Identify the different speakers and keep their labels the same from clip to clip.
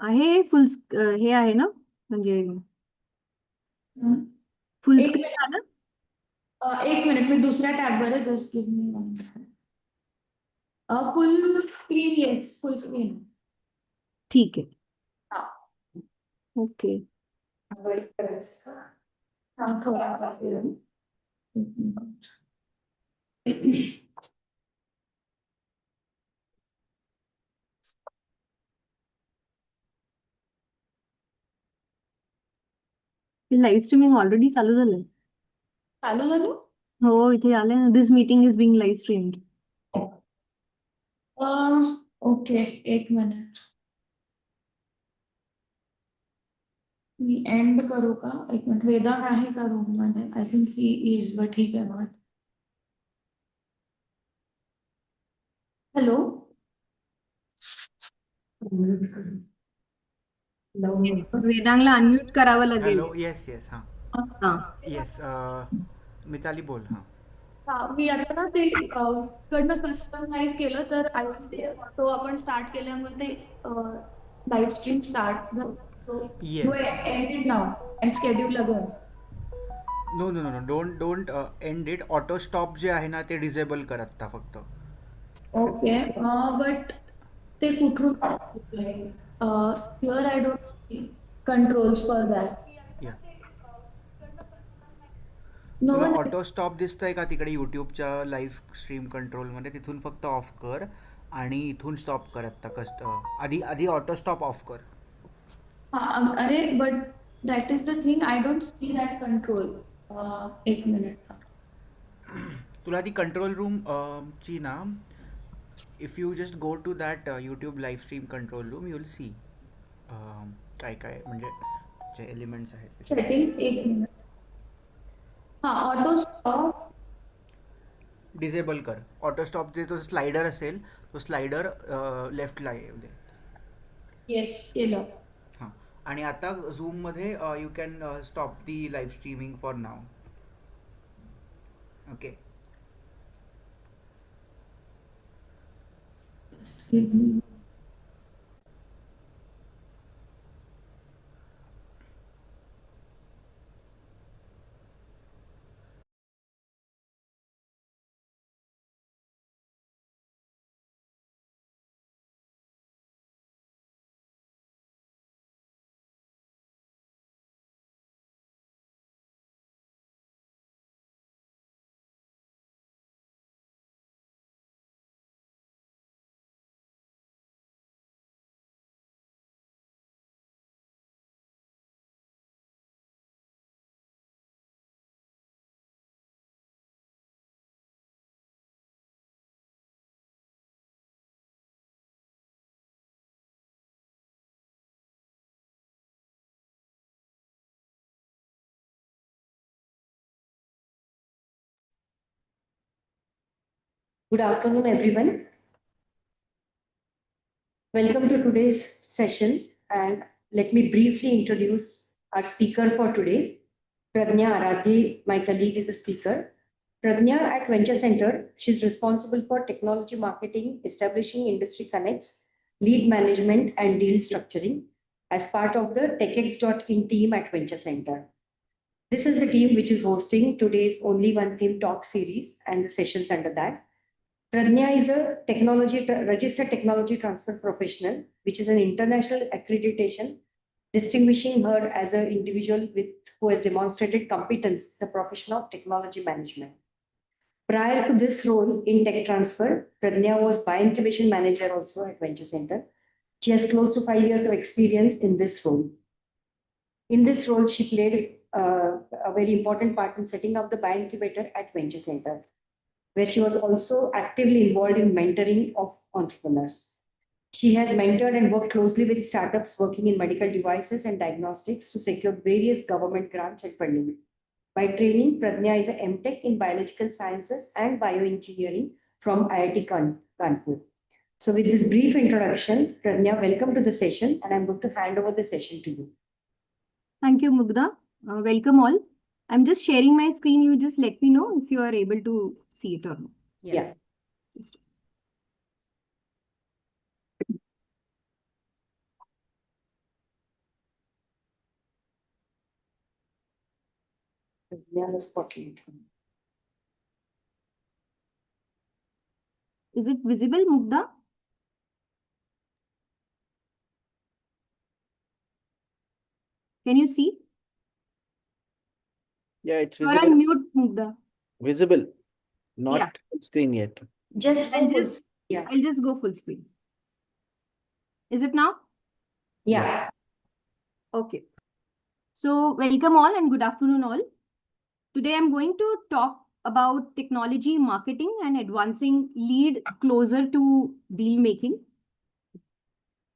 Speaker 1: आहे फुल हे आहे ना म्हणजे
Speaker 2: हम्म.
Speaker 1: फुल
Speaker 2: एक
Speaker 1: स्क्रीन
Speaker 2: मिनिट.
Speaker 1: झालं.
Speaker 2: एक मिनिट, मी दुसऱ्या टॅबवर आहे. Just give me one. Full screen, yes, full screen.
Speaker 1: ठीक आहे.
Speaker 2: हा.
Speaker 1: ओके.
Speaker 2: वेट करायचं. हा, थोडा वेळ.
Speaker 1: लाईव्ह स्ट्रीमिंग ऑलरेडी चालू झालंय.
Speaker 2: चालू झालं.
Speaker 1: हो, इथे आले ना, this meeting is being live streamed.
Speaker 2: Okay, एक मिनिट. मी एंड करू का? एक मिनिट. वेदांत आहे का रूम मध्ये? I think she is, but ठीक आहे नॉट. हॅलो.
Speaker 1: वेदांगला अनम्यूट करावं लागेल.
Speaker 3: हॅलो. Yes yes. हां.
Speaker 1: हा.
Speaker 3: येस. मिताली बोल. हां.
Speaker 2: हा, मी आता ना ते कडनं कस्टमाइज केलं, तर आय ते तो आपण स्टार्ट केल्यामुळे ते लाईव्ह स्ट्रीम स्टार्ट झालं. So
Speaker 3: yes.
Speaker 2: Ended now and schedule again.
Speaker 3: No no no no, don't end it. Auto stop जे आहे ना ते डिझेबल कर आत्ता फक्त.
Speaker 2: ओके. बट ते कुठून here I don't C controls for that.
Speaker 3: या.
Speaker 2: नो.
Speaker 3: तुला ऑटो स्टॉप दिसतंय का तिकडे यूट्यूबच्या लाईव्ह स्ट्रीम कंट्रोलमध्ये? तिथून फक्त ऑफ कर आणि इथून स्टॉप कर आत्ता. आधी आधी ऑटो स्टॉप ऑफ कर.
Speaker 2: अरे but that is the thing, I don't see that control. एक मिनिट.
Speaker 3: तुला ती कंट्रोल रूम ची ना, if you just go to that YouTube live stream control room, you will see काय काय म्हणजे जे एलिमेंट्स आहेत त्याचे.
Speaker 2: सेटिंग्स, एक मिनिट. हा, ऑटो स्टॉप.
Speaker 3: डिसेबल कर. ऑटो स्टॉप जे तो स्लायडर असेल, तो स्लायडर लेफ्टला येऊ दे.
Speaker 2: येस, केलं.
Speaker 3: हां. आणि आता झूममध्ये you can stop the live streaming for now. Okay.
Speaker 4: Good afternoon, everyone. Welcome to today's session, and let me briefly introduce our speaker for today. Pradnya Aradhye, my colleague, is a speaker. Pradnya at Venture Center, she's responsible for technology marketing, establishing industry connects, lead management, and deal structuring as part of the TechX.in team at Venture Center. This is the team which is hosting today's Only One Theme talk series and the sessions under that. Pradnya is a registered technology transfer professional, which is an international accreditation distinguishing her as an individual who has demonstrated competence in the profession of technology management. Prior to this role in tech transfer, Pradnya was bioincubation manager also at Venture Center. She has close to 5 years of experience in this role. In this role, she played a very important part in setting up the bioincubator at Venture Center, where she was also actively involved in mentoring of entrepreneurs. She has mentored and worked closely with startups working in medical devices and diagnostics to secure various government grants and funding. By training, Pradnya is a MTech in biological sciences and bioengineering from IIT Kanpur. So with this brief introduction, Pradnya, welcome to the session, and I'm going to hand over the session to you.
Speaker 1: Thank you, Mugdha. Welcome all. I'm just sharing my screen. You just let me know if you are able to see it or not.
Speaker 4: Yeah. Pradnya is spotlight.
Speaker 1: Is it visible, Mugdha? Can you see?
Speaker 5: Yeah, it's
Speaker 1: You're
Speaker 5: visible.
Speaker 1: on mute, Mugdha.
Speaker 5: Visible, not
Speaker 1: Yeah.
Speaker 5: full screen yet.
Speaker 4: Just
Speaker 1: I'll
Speaker 4: go full
Speaker 1: just,
Speaker 4: screen. Yeah.
Speaker 1: I'll just go full screen. Is it now?
Speaker 4: Yeah.
Speaker 1: Okay. So welcome all and good afternoon all. Today I'm going to talk about technology marketing and advancing lead closer to deal making.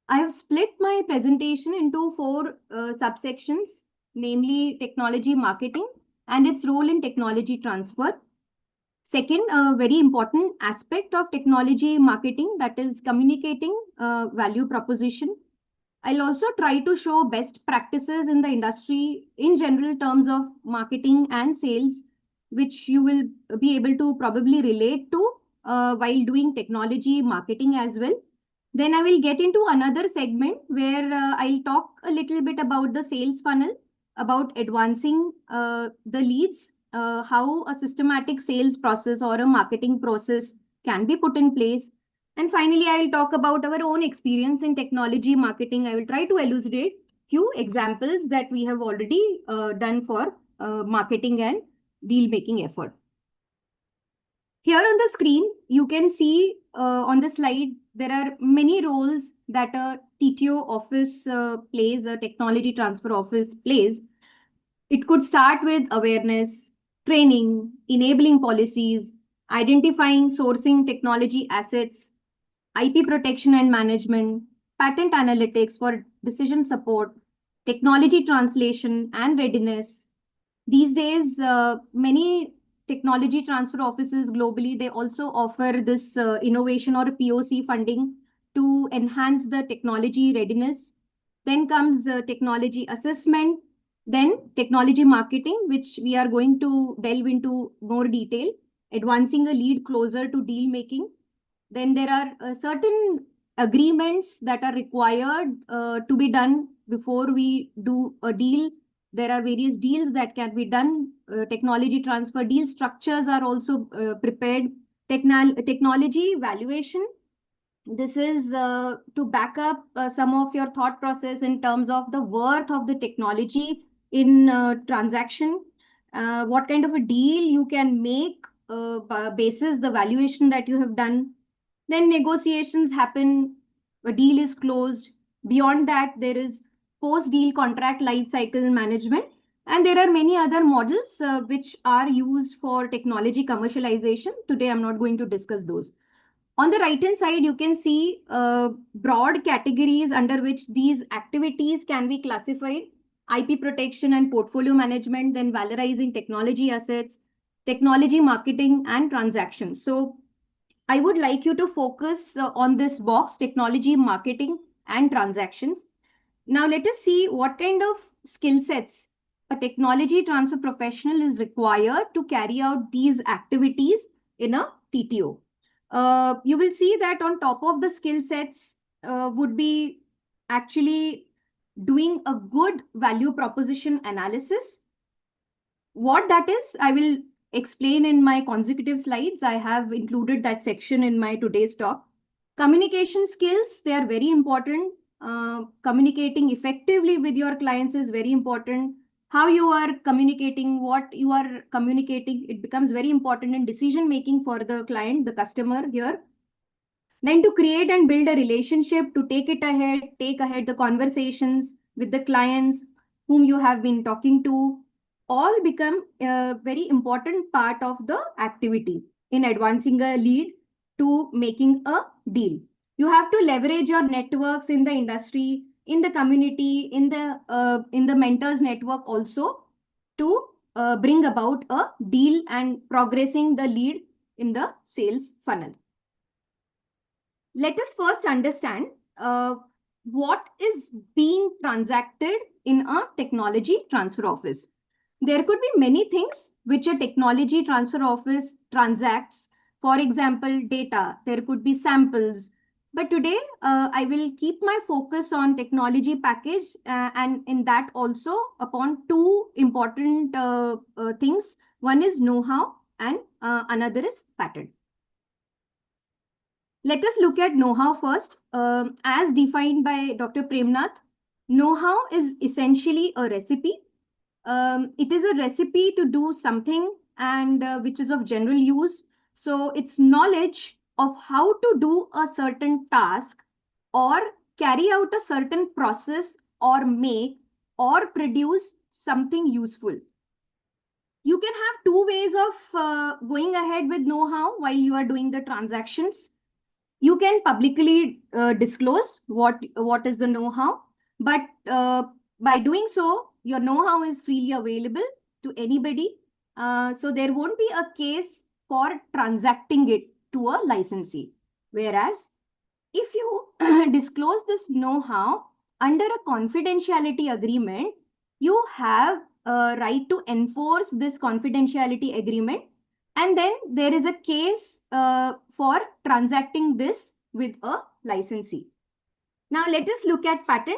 Speaker 1: I have split my presentation into four subsections, namely technology marketing and its role in technology transfer. Second, a very important aspect of technology marketing, that is communicating value proposition. I'll also try to show best practices in the industry in general terms of marketing and sales, which you will be able to probably relate to while doing technology marketing as well. Then I will get into another segment where I'll talk a little bit about the sales funnel, about advancing the leads, how a systematic sales process or a marketing process can be put in place. And finally, I'll talk about our own experience in technology marketing. I will try to elucidate few examples that we have already done for marketing and deal making effort. Here on the screen, you can see on the slide, there are many roles that a TTO office plays, a technology transfer office plays. It could start with awareness, training, enabling policies, identifying sourcing technology assets, IP protection and management, patent analytics for decision support, technology translation and readiness. These days, many technology transfer offices globally, they also offer this innovation or POC funding to enhance the technology readiness. Then comes technology assessment, then technology marketing, which we are going to delve into more detail, advancing a lead closer to deal making. Then there are certain agreements that are required to be done before we do a deal. There are various deals that can be done. Technology transfer deal structures are also prepared. Technology valuation. This is to back up some of your thought process in terms of the worth of the technology in transaction. What kind of a deal you can make basis the valuation that you have done. Then negotiations happen, a deal is closed. Beyond that, there is post-deal contract life cycle management. And there are many other models which are used for technology commercialization. Today, I'm not going to discuss those. On the right-hand side, you can see broad categories under which these activities can be classified. IP protection and portfolio management, then valorizing technology assets, technology marketing and transactions. So I would like you to focus on this box, technology, marketing, and transactions. Now, let us see what kind of skill sets a technology transfer professional is required to carry out these activities in a TTO. You will see that on top of the skill sets would be actually doing a good value proposition analysis. What that is, I will explain in my consecutive slides. I have included that section in my today's talk. Communication skills, they are very important. Communicating effectively with your clients is very important. How you are communicating, what you are communicating, it becomes very important in decision making for the client, the customer here. Then to create and build a relationship, to take ahead the conversations with the clients whom you have been talking to, all become a very important part of the activity in advancing a lead to making a deal. You have to leverage your networks in the industry, in the community, in the mentors network also to bring about a deal and progressing the lead in the sales funnel. Let us first understand what is being transacted in a technology transfer office. There could be many things which a technology transfer office transacts. For example, data. There could be samples, But today, I will keep my focus on technology package and in that also upon two important things. One is know-how and another is patent. Let us look at know-how first. As defined by Dr. Premnath, know-how is essentially a recipe. It is a recipe to do something and which is of general use. So it's knowledge of how to do a certain task or carry out a certain process or make or produce something useful. You can have two ways of going ahead with know-how while you are doing the transactions. You can publicly disclose what is the know-how, but by doing so, your know-how is freely available to anybody. So there won't be a case for transacting it to a licensee. Whereas if you disclose this know-how under a confidentiality agreement, you have a right to enforce this confidentiality agreement, and then there is a case for transacting this with a licensee. Now let us look at patent.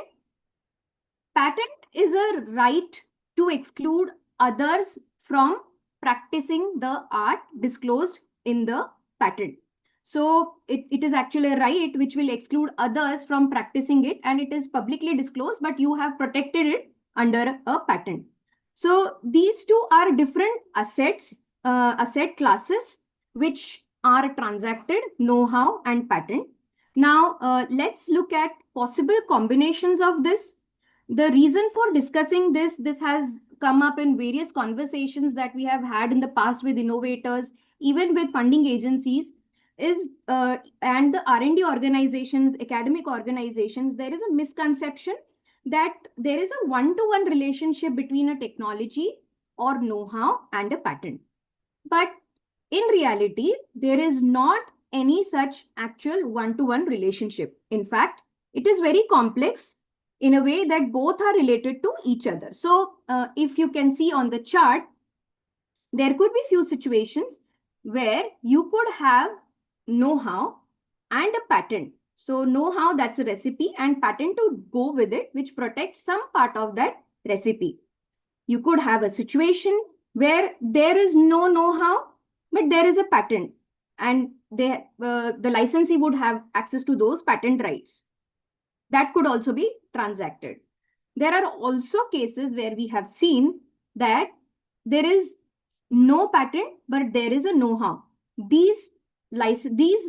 Speaker 1: Patent is a right to exclude others from practicing the art disclosed in the patent. So it is actually a right which will exclude others from practicing it, and it is publicly disclosed, but you have protected it under a patent. So these two are different asset classes which are transacted, know-how and patent. Now let's look at possible combinations of this. The reason for discussing this has come up in various conversations that we have had in the past with innovators, even with funding agencies, is and the R&D organizations, academic organizations, there is a misconception that there is a one-to-one relationship between a technology or know-how and a patent. But in reality, there is not any such actual one-to-one relationship. In fact, it is very complex in a way that both are related to each other. So if you can see on the chart, there could be few situations where you could have know-how and a patent. So know-how, that's a recipe, and patent to go with it, which protects some part of that recipe. You could have a situation where there is no know-how, but there is a patent, and the licensee would have access to those patent rights. That could also be transacted. There are also cases where we have seen that there is no patent, but there is a know-how. These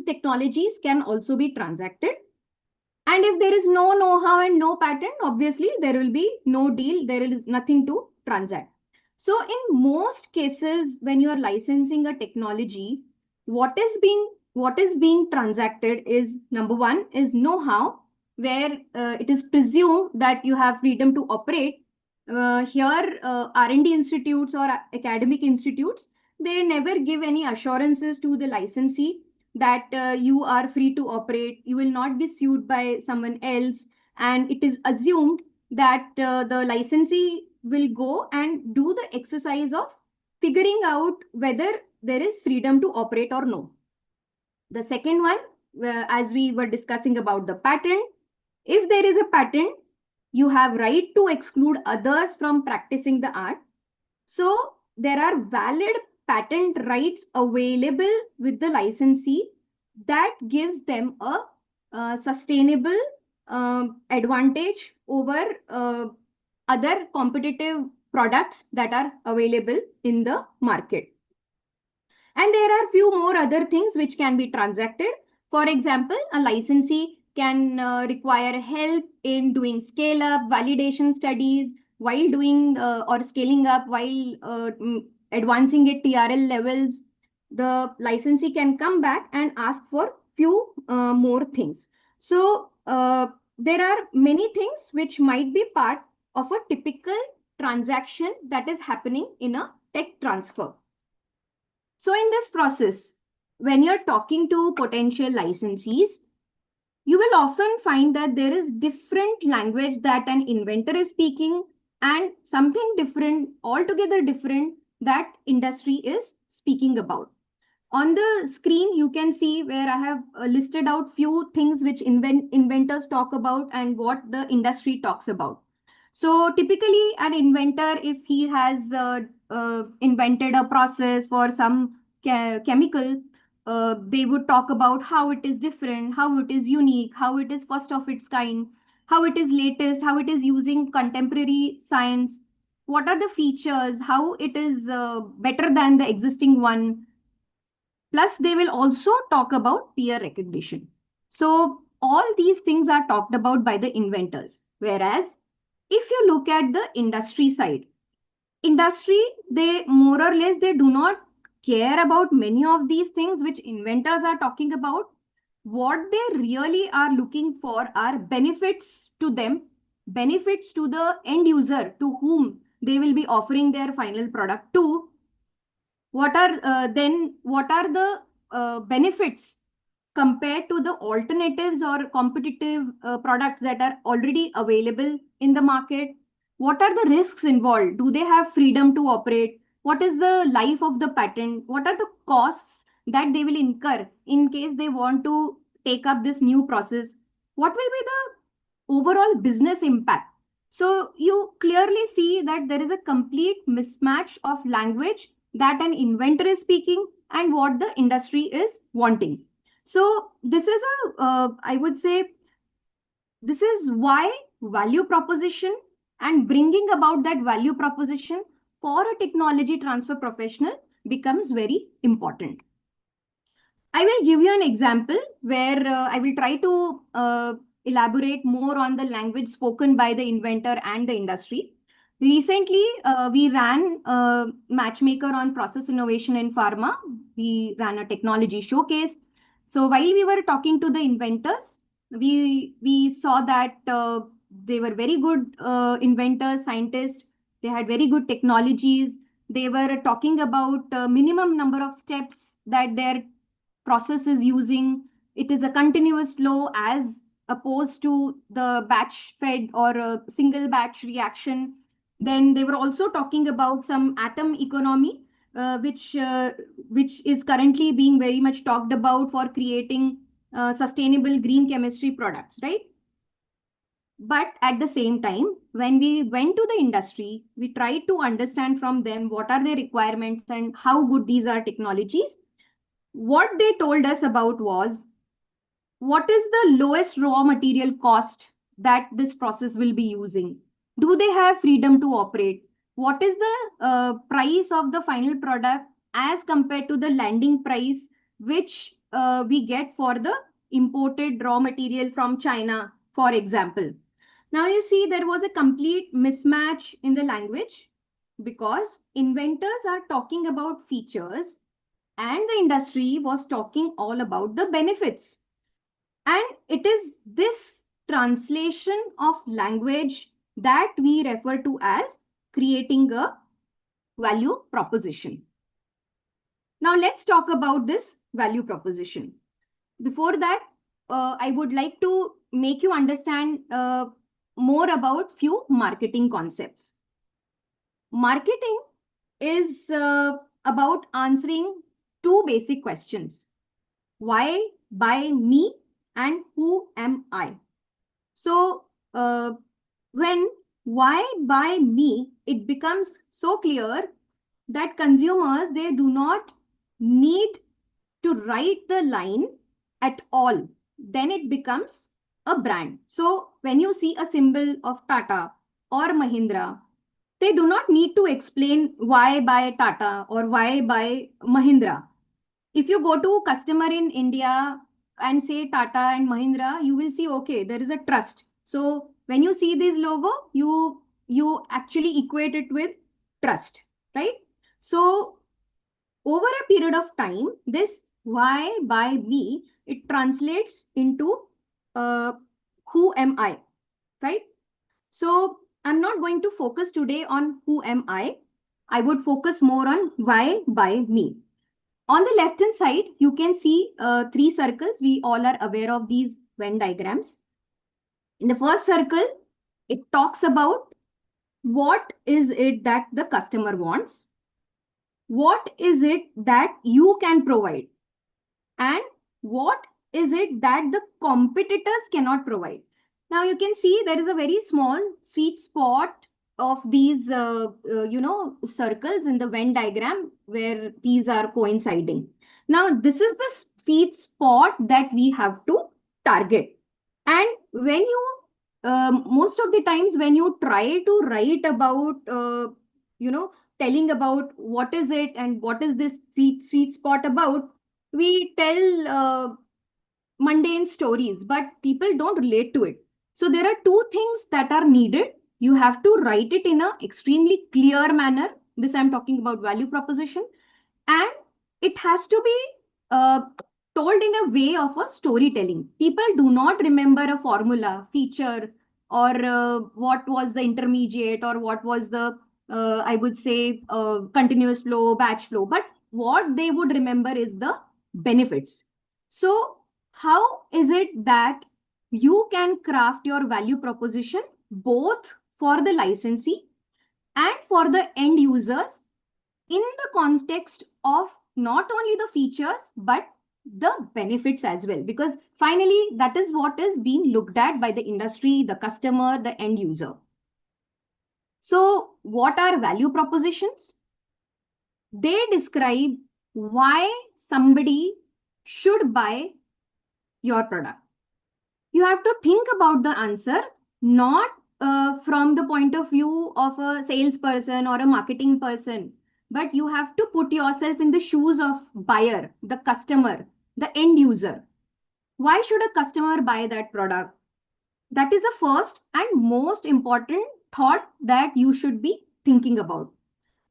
Speaker 1: technologies can also be transacted. And if there is no know-how and no patent, obviously there will be no deal. There is nothing to transact. So in most cases, when you are licensing a technology, what is being transacted is, number one is know-how, where it is presumed that you have freedom to operate. Here, R&D institutes or academic institutes, they never give any assurances to the licensee that you are free to operate, you will not be sued by someone else, and it is assumed that the licensee will go and do the exercise of figuring out whether there is freedom to operate or no. The second one, as we were discussing about the patent, if there is a patent, you have right to exclude others from practicing the art. So there are valid patent rights available with the licensee that gives them a sustainable advantage over other competitive products that are available in the market. And there are few more other things which can be transacted. For example, a licensee can require help in doing scale up, validation studies, while doing or scaling up, while advancing at TRL levels. The licensee can come back and ask for few more things. So there are many things which might be part of a typical transaction that is happening in a tech transfer. So in this process, when you're talking to potential licensees, you will often find that there is different language that an inventor is speaking and something different, altogether different, that industry is speaking about. On the screen, you can see where I have listed out few things which inventors talk about and what the industry talks about. So typically an inventor, if he has invented a process for some chemical, they would talk about how it is different, how it is unique, how it is first of its kind, how it is latest, how it is using contemporary science, what are the features, how it is better than the existing one. Plus, they will also talk about peer recognition. So all these things are talked about by the inventors. Whereas if you look at the industry side, industry, they more or less, they do not care about many of these things which inventors are talking about. What they really are looking for are benefits to them, benefits to the end user to whom they will be offering their final product to. What are the benefits compared to the alternatives or competitive products that are already available in the market? What are the risks involved? Do they have freedom to operate? What is the life of the patent? What are the costs that they will incur in case they want to take up this new process? What will be the overall business impact? So you clearly see that there is a complete mismatch of language that an inventor is speaking and what the industry is wanting. So this is I would say, this is why value proposition and bringing about that value proposition for a technology transfer professional becomes very important. I will give you an example where I will try to elaborate more on the language spoken by the inventor and the industry. Recently, we ran a matchmaker on process innovation in pharma. We ran a technology showcase. So while we were talking to the inventors, we saw that they were very good inventors, scientists. They had very good technologies. They were talking about minimum number of steps that their process is using. It is a continuous flow as opposed to the batch fed or a single batch reaction. Then they were also talking about some atom economy, which is currently being very much talked about for creating sustainable green chemistry products, right? But at the same time, when we went to the industry, we tried to understand from them what are their requirements and how good these are technologies. What they told us about was, what is the lowest raw material cost that this process will be using? Do they have freedom to operate? What is the price of the final product as compared to the landing price, which we get for the imported raw material from China, for example? Now you see there was a complete mismatch in the language because inventors are talking about features and the industry was talking all about the benefits. And it is this translation of language that we refer to as creating a value proposition. Now let's talk about this value proposition. Before that, I would like to make you understand more about few marketing concepts. Marketing is about answering two basic questions. Why buy me and who am I? So when why buy me, it becomes so clear that consumers, they do not need to write the line at all. Then it becomes a brand. So when you see a symbol of Tata or Mahindra, they do not need to explain why buy Tata or why buy Mahindra. If you go to customer in India and say Tata and Mahindra, you will see, okay, there is a trust. So when you see this logo, you actually equate it with trust, right? So over a period of time, this why buy me, it translates into who am I, right? So I'm not going to focus today on who am I. I would focus more on why buy me. On the left hand side, you can see three circles. We all are aware of these Venn diagrams. In the first circle, it talks about what is it that the customer wants. what is it that you can provide and what is it that the competitors cannot provide. Now you can see there is a very small sweet spot of these circles in the Venn diagram where these are coinciding. Now this is the sweet spot that we have to target. And when you most of the times when you try to write about telling about what is it and what is this sweet spot about, we tell mundane stories, but people don't relate to it. So there are two things that are needed. You have to write it in an extremely clear manner. This I'm talking about value proposition. And it has to be told in a way of a storytelling. People do not remember a formula, feature, or what was the intermediate, or what was the, I would say, continuous flow, batch flow. But what they would remember is the benefits. So how is it that you can craft your value proposition both for the licensee and for the end users in the context of not only the features but the benefits as well? Because finally that is what is being looked at by the industry, the customer, the end user. So what are value propositions? They describe why somebody should buy your product. You have to think about the answer, not from the point of view of a salesperson or a marketing person, but you have to put yourself in the shoes of buyer, the customer, the end user. Why should a customer buy that product? That is the first and most important thought that you should be thinking about.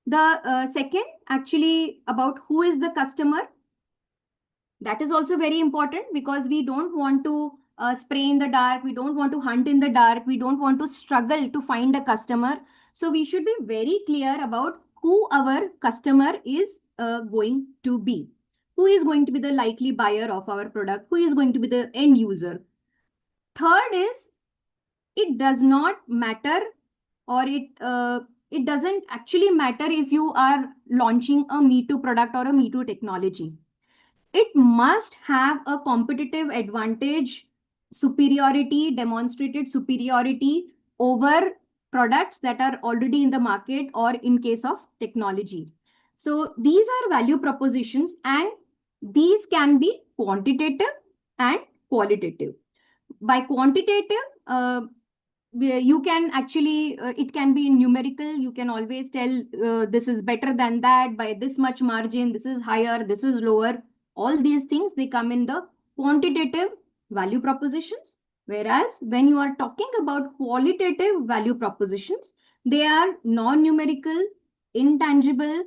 Speaker 1: The second, actually, about who is the customer. That is also very important, because we don't want to spray in the dark. We don't want to hunt in the dark. We don't want to struggle to find a customer. So we should be very clear about who our customer is going to be. Who is going to be the likely buyer of our product? Who is going to be the end user? Third is, it does not matter, or it doesn't actually matter if you are launching a Me Too product or a Me Too technology. It must have a competitive advantage, superiority, demonstrated superiority over products that are already in the market, or in case of technology. So these are value propositions, and these can be quantitative and qualitative. By quantitative, you can actually, it can be numerical. You can always tell this is better than that by this much margin, this is higher, this is lower. All these things, they come in the quantitative value propositions. Whereas when you are talking about qualitative value propositions, they are non-numerical, intangible.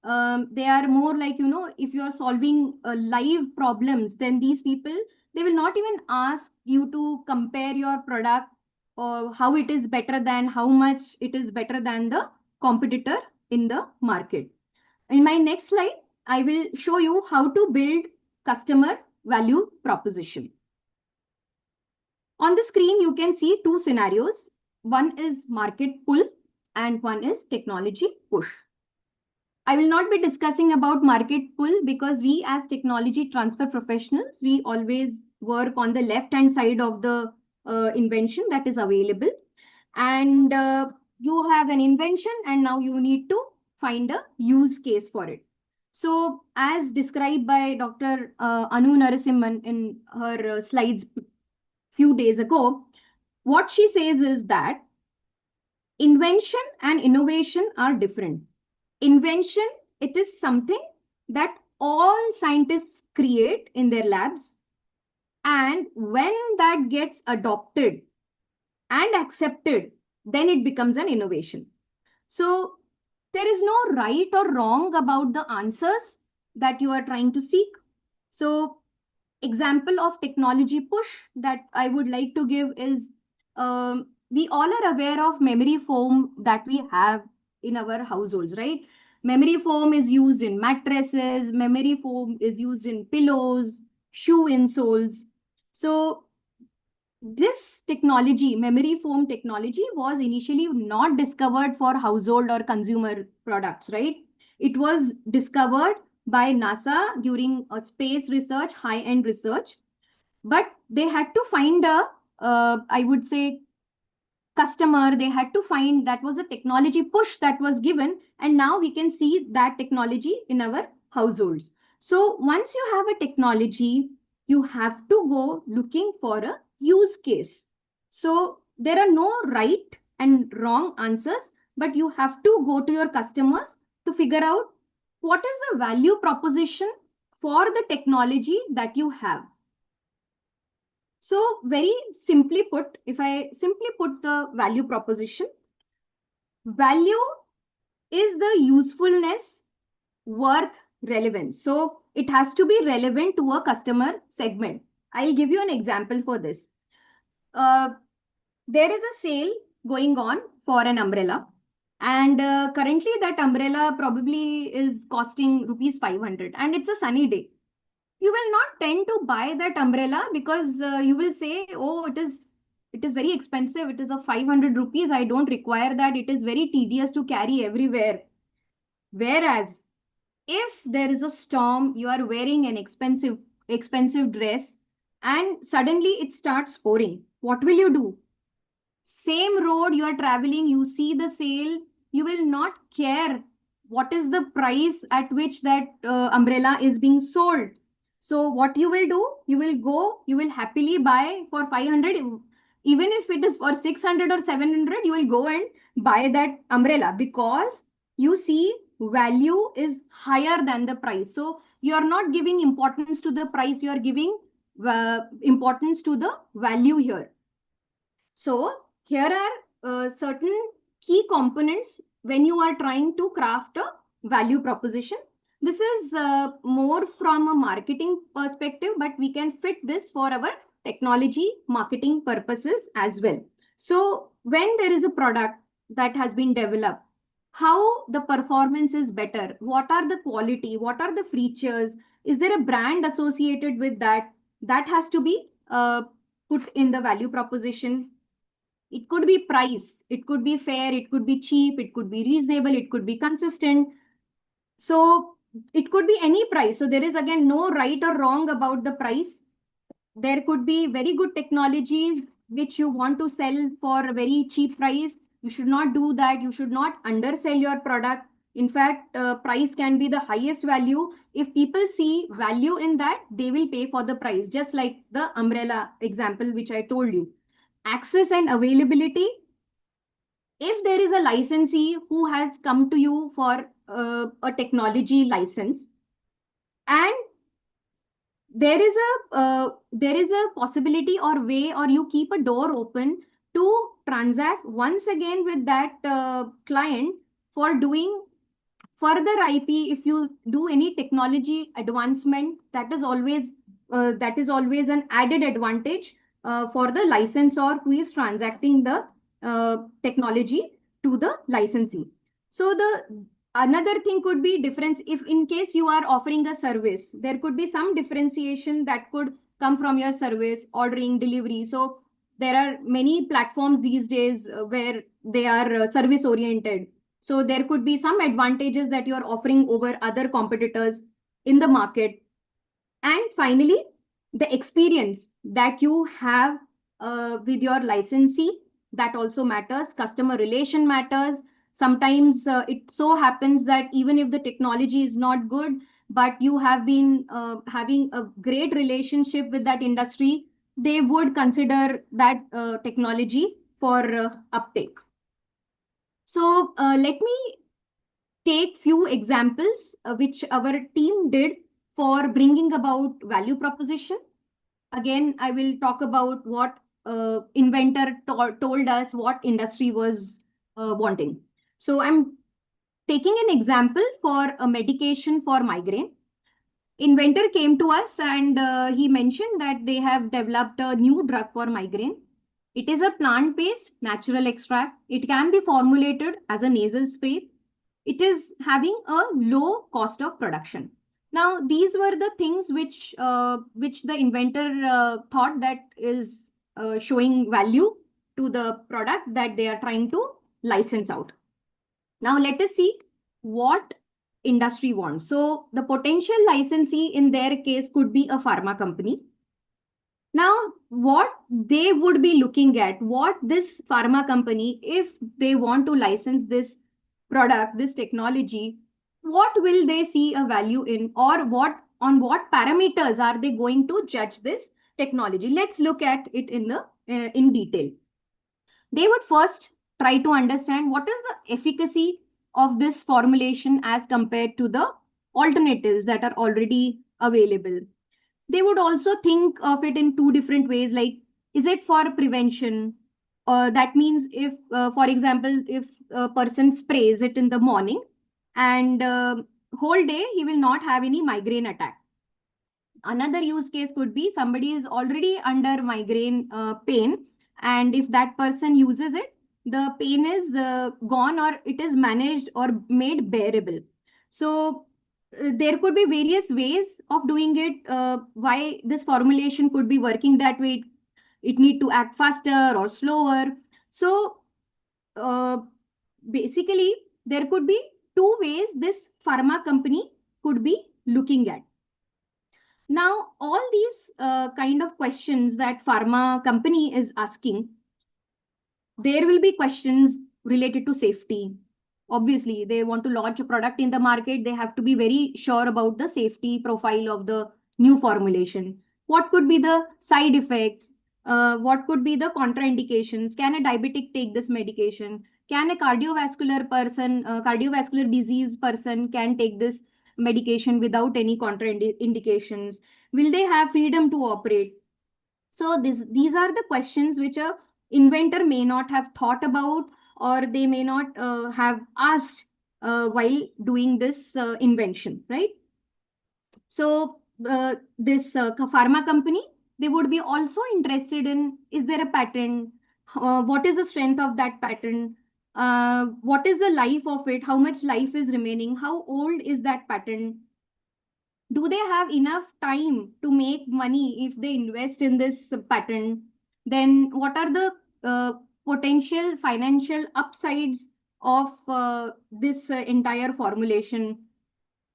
Speaker 1: They are more like, if you are solving live problems, then these people, they will not even ask you to compare your product or how it is better than, how much it is better than the competitor in the market. In my next slide, I will show you how to build customer value proposition. On the screen, you can see two scenarios. One is market pull and one is technology push. I will not be discussing about market pull, because we as technology transfer professionals, we always work on the left-hand side of the invention that is available. And you have an invention, and now you need to find a use case for it. So as described by Dr. Anu Narasimhan in her slides few days ago, what she says is that invention and innovation are different. Invention, it is something that all scientists create in their labs. And when that gets adopted and accepted, then it becomes an innovation. So there is no right or wrong about the answers that you are trying to seek. So example of technology push that I would like to give is, we all are aware of memory foam that we have in our households, right? Memory foam is used in mattresses. Memory foam is used in pillows, shoe insoles. So this technology, memory foam technology, was initially not discovered for household or consumer products, right? It was discovered by NASA during a space research, high-end research. But they had to find I would say, customer. They had to find, that was a technology push that was given, and now we can see that technology in our households. So once you have a technology, you have to go looking for a use case. So there are no right and wrong answers, but you have to go to your customers to figure out what is the value proposition for the technology that you have. So very simply put, if I simply put the value proposition, value is the usefulness, worth, relevance. So it has to be relevant to a customer segment. I'll give you an example for this. There is a sale going on for an umbrella, and currently that umbrella probably is costing rupees 500, and it's a sunny day. You will not tend to buy that umbrella because you will say, oh, it is very expensive. It is of 500 rupees. I don't require that. It is very tedious to carry everywhere. Whereas if there is a storm, you are wearing an expensive dress, and suddenly it starts pouring. What will you do? Same road you are traveling, you see the sale, you will not care what is the price at which that umbrella is being sold. So what you will do, you will happily buy for 500. Even if it is for 600 or 700, you will go and buy that umbrella because you see value is higher than the price. So you are not giving importance to the price, you are giving importance to the value here. So here are certain key components when you are trying to craft a value proposition. This is more from a marketing perspective, but we can fit this for our technology marketing purposes as well. So when there is a product that has been developed, how the performance is better, what are the quality, what are the features, is there a brand associated with that? That has to be put in the value proposition. It could be price, it could be fair, it could be cheap, it could be reasonable, it could be consistent. So it could be any price. So there is again no right or wrong about the price. There could be very good technologies which you want to sell for a very cheap price. You should not do that. You should not undersell your product. In fact, price can be the highest value. If people see value in that, they will pay for the price. Just like the umbrella example which I told you. Access and availability. If there is a licensee who has come to you for a technology license, and there is a possibility or way, or you keep a door open to transact once again with that client for doing further IP. If you do any technology advancement, that is always an added advantage for the licensor who is transacting the technology to the licensee. So the another thing could be difference. If in case you are offering a service, there could be some differentiation that could come from your service, ordering, delivery. So there are many platforms these days where they are service oriented. So there could be some advantages that you are offering over other competitors in the market. And finally, the experience that you have with your licensee, that also matters. Customer relation matters. Sometimes it so happens that even if the technology is not good, but you have been having a great relationship with that industry, they would consider that technology for uptake. So let me take few examples which our team did for bringing about value proposition. Again, I will talk about what inventor told us what industry was wanting. So I'm taking an example for a medication for migraine. Inventor came to us and he mentioned that they have developed a new drug for migraine. It is a plant-based natural extract. It can be formulated as a nasal spray. It is having a low cost of production. Now, these were the things which the inventor thought that is showing value to the product that they are trying to license out. Now, let us see what industry wants. So the potential licensee in their case could be a pharma company. Now, what they would be looking at, what this pharma company, if they want to license this product, this technology, what will they see a value in, or on what parameters are they going to judge this technology? Let's look at it in detail. They would first try to understand what is the efficacy of this formulation as compared to the alternatives that are already available. They would also think of it in two different ways, like, is it for prevention? That means if, for example, if a person sprays it in the morning and whole day he will not have any migraine attack. Another use case could be somebody is already under migraine pain, and if that person uses it, the pain is gone, or it is managed or made bearable. So there could be various ways of doing it. Why this formulation could be working that way? It need to act faster or slower. So uh, basically, there could be two ways this pharma company could be looking at. Now, all these kind of questions that pharma company is asking, there will be questions related to safety. Obviously, they want to launch a product in the market. They have to be very sure about the safety profile of the new formulation. What could be the side effects? What could be the contraindications? Can a diabetic take this medication? Can a cardiovascular disease person can take this medication without any contraindications? Will they have freedom to operate? So these are the questions which a inventor may not have thought about, or they may not have asked while doing this invention, right? So this pharma company, they would be also interested in, is there a patent? What is the strength of that patent? What is the life of it? How much life is remaining? How old is that patent? Do they have enough time to make money if they invest in this patent? Then what are the potential financial upsides of this entire formulation?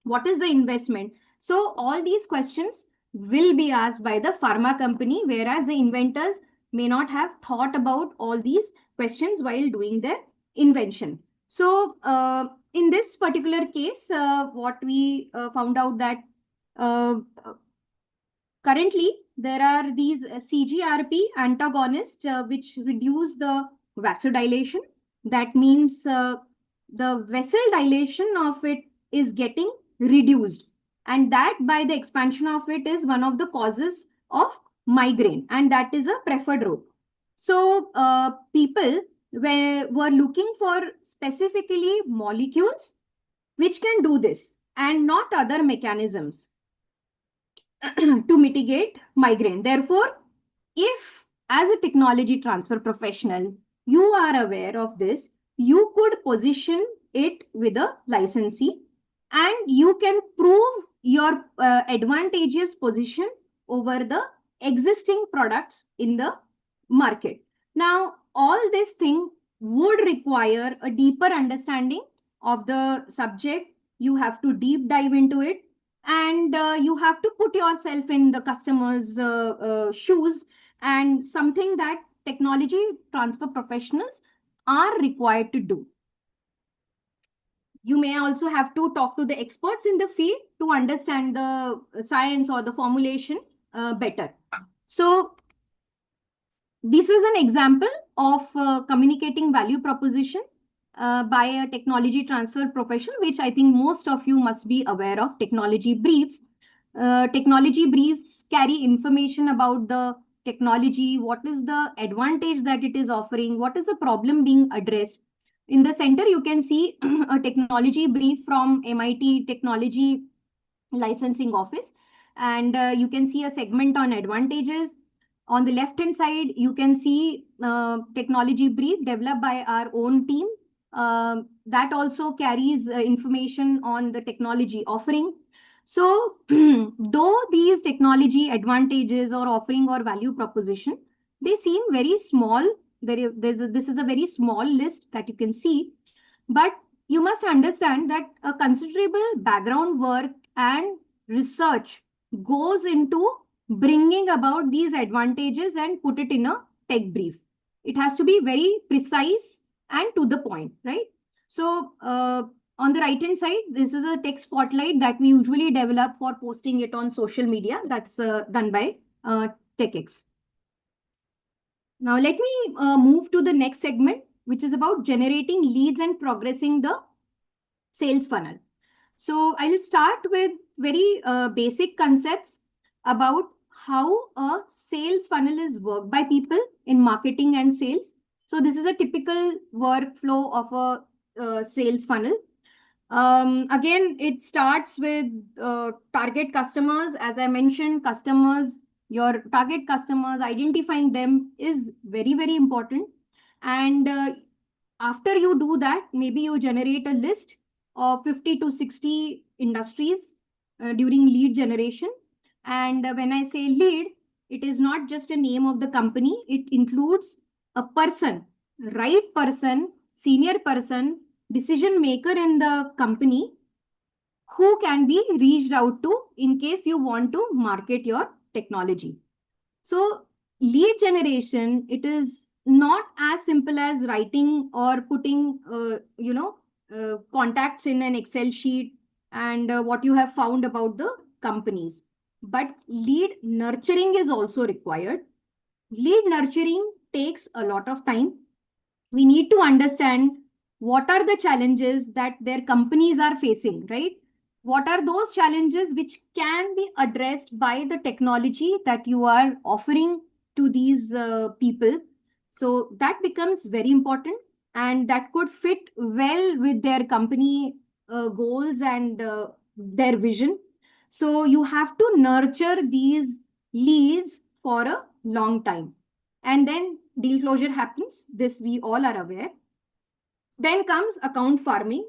Speaker 1: What is the investment? So all these questions will be asked by the pharma company, whereas the inventors may not have thought about all these questions while doing their invention. So in this particular case, what we found out that uh, currently, there are these CGRP antagonists which reduce the vasodilation. That means the vessel dilation of it is getting reduced. And that, by the expansion of it, is one of the causes of migraine. And that is a preferred route. So people were looking for specifically molecules which can do this and not other mechanisms to mitigate migraine. Therefore, if as a technology transfer professional, you are aware of this, you could position it with a licensee and you can prove your advantageous position over the existing products in the market. Now, all this thing would require a deeper understanding of the subject. You have to deep dive into it, and you have to put yourself in the customer's shoes, and something that technology transfer professionals are required to do. You may also have to talk to the experts in the field to understand the science or the formulation better. So this is an example of communicating value proposition by a technology transfer professional, which I think most of you must be aware of. Technology briefs. Technology briefs carry information about the technology, what is the advantage that it is offering, what is the problem being addressed. In the center, you can see a technology brief from MIT Technology Licensing Office, and you can see a segment on advantages. On the left hand side, you can see technology brief developed by our own team. That also carries information on the technology offering. So though these technology advantages or offering or value proposition, they seem very small. This is a very small list that you can see. But you must understand that a considerable background work and research goes into bringing about these advantages and put it in a tech brief. It has to be very precise and to the point, right? So on the right hand side, this is a tech spotlight that we usually develop for posting it on social media. That's done by TechX. Now let me move to the next segment, which is about generating leads and progressing the sales funnel. So I'll start with very basic concepts about how a sales funnel is worked by people in marketing and sales. So this is a typical workflow of a sales funnel. Again, it starts with target customers. As I mentioned, customers, your target customers, identifying them is very, very important. And after you do that, maybe you generate a list of 50 to 60 industries during lead generation. And when I say lead, it is not just a name of the company. It includes a person, right person, senior person, decision maker in the company who can be reached out to in case you want to market your technology. So lead generation, it is not as simple as writing or putting, contacts in an Excel sheet and what you have found about the companies. But lead nurturing is also required. Lead nurturing takes a lot of time. We need to understand what are the challenges that their companies are facing, right? What are those challenges which can be addressed by the technology that you are offering to these people? So that becomes very important, and that could fit well with their company goals and their vision. So you have to nurture these leads for a long time. And then deal closure happens. This we all are aware. Then comes account farming.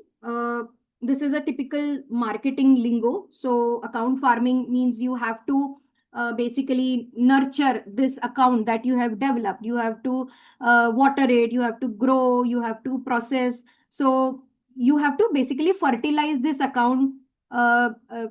Speaker 1: This is a typical marketing lingo. So account farming means you have to basically nurture this account that you have developed. You have to water it, you have to grow, you have to process. So you have to basically fertilize this account.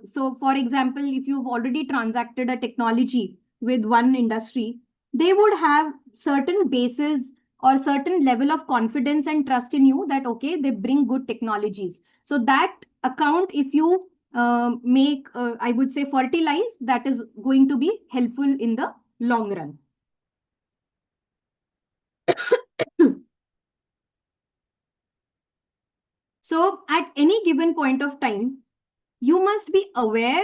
Speaker 1: So for example, if you've already transacted a technology with one industry, they would have certain bases or certain level of confidence and trust in you that, okay, they bring good technologies. So that account, if you make, I would say, fertilize, that is going to be helpful in the long run. So at any given point of time, you must be aware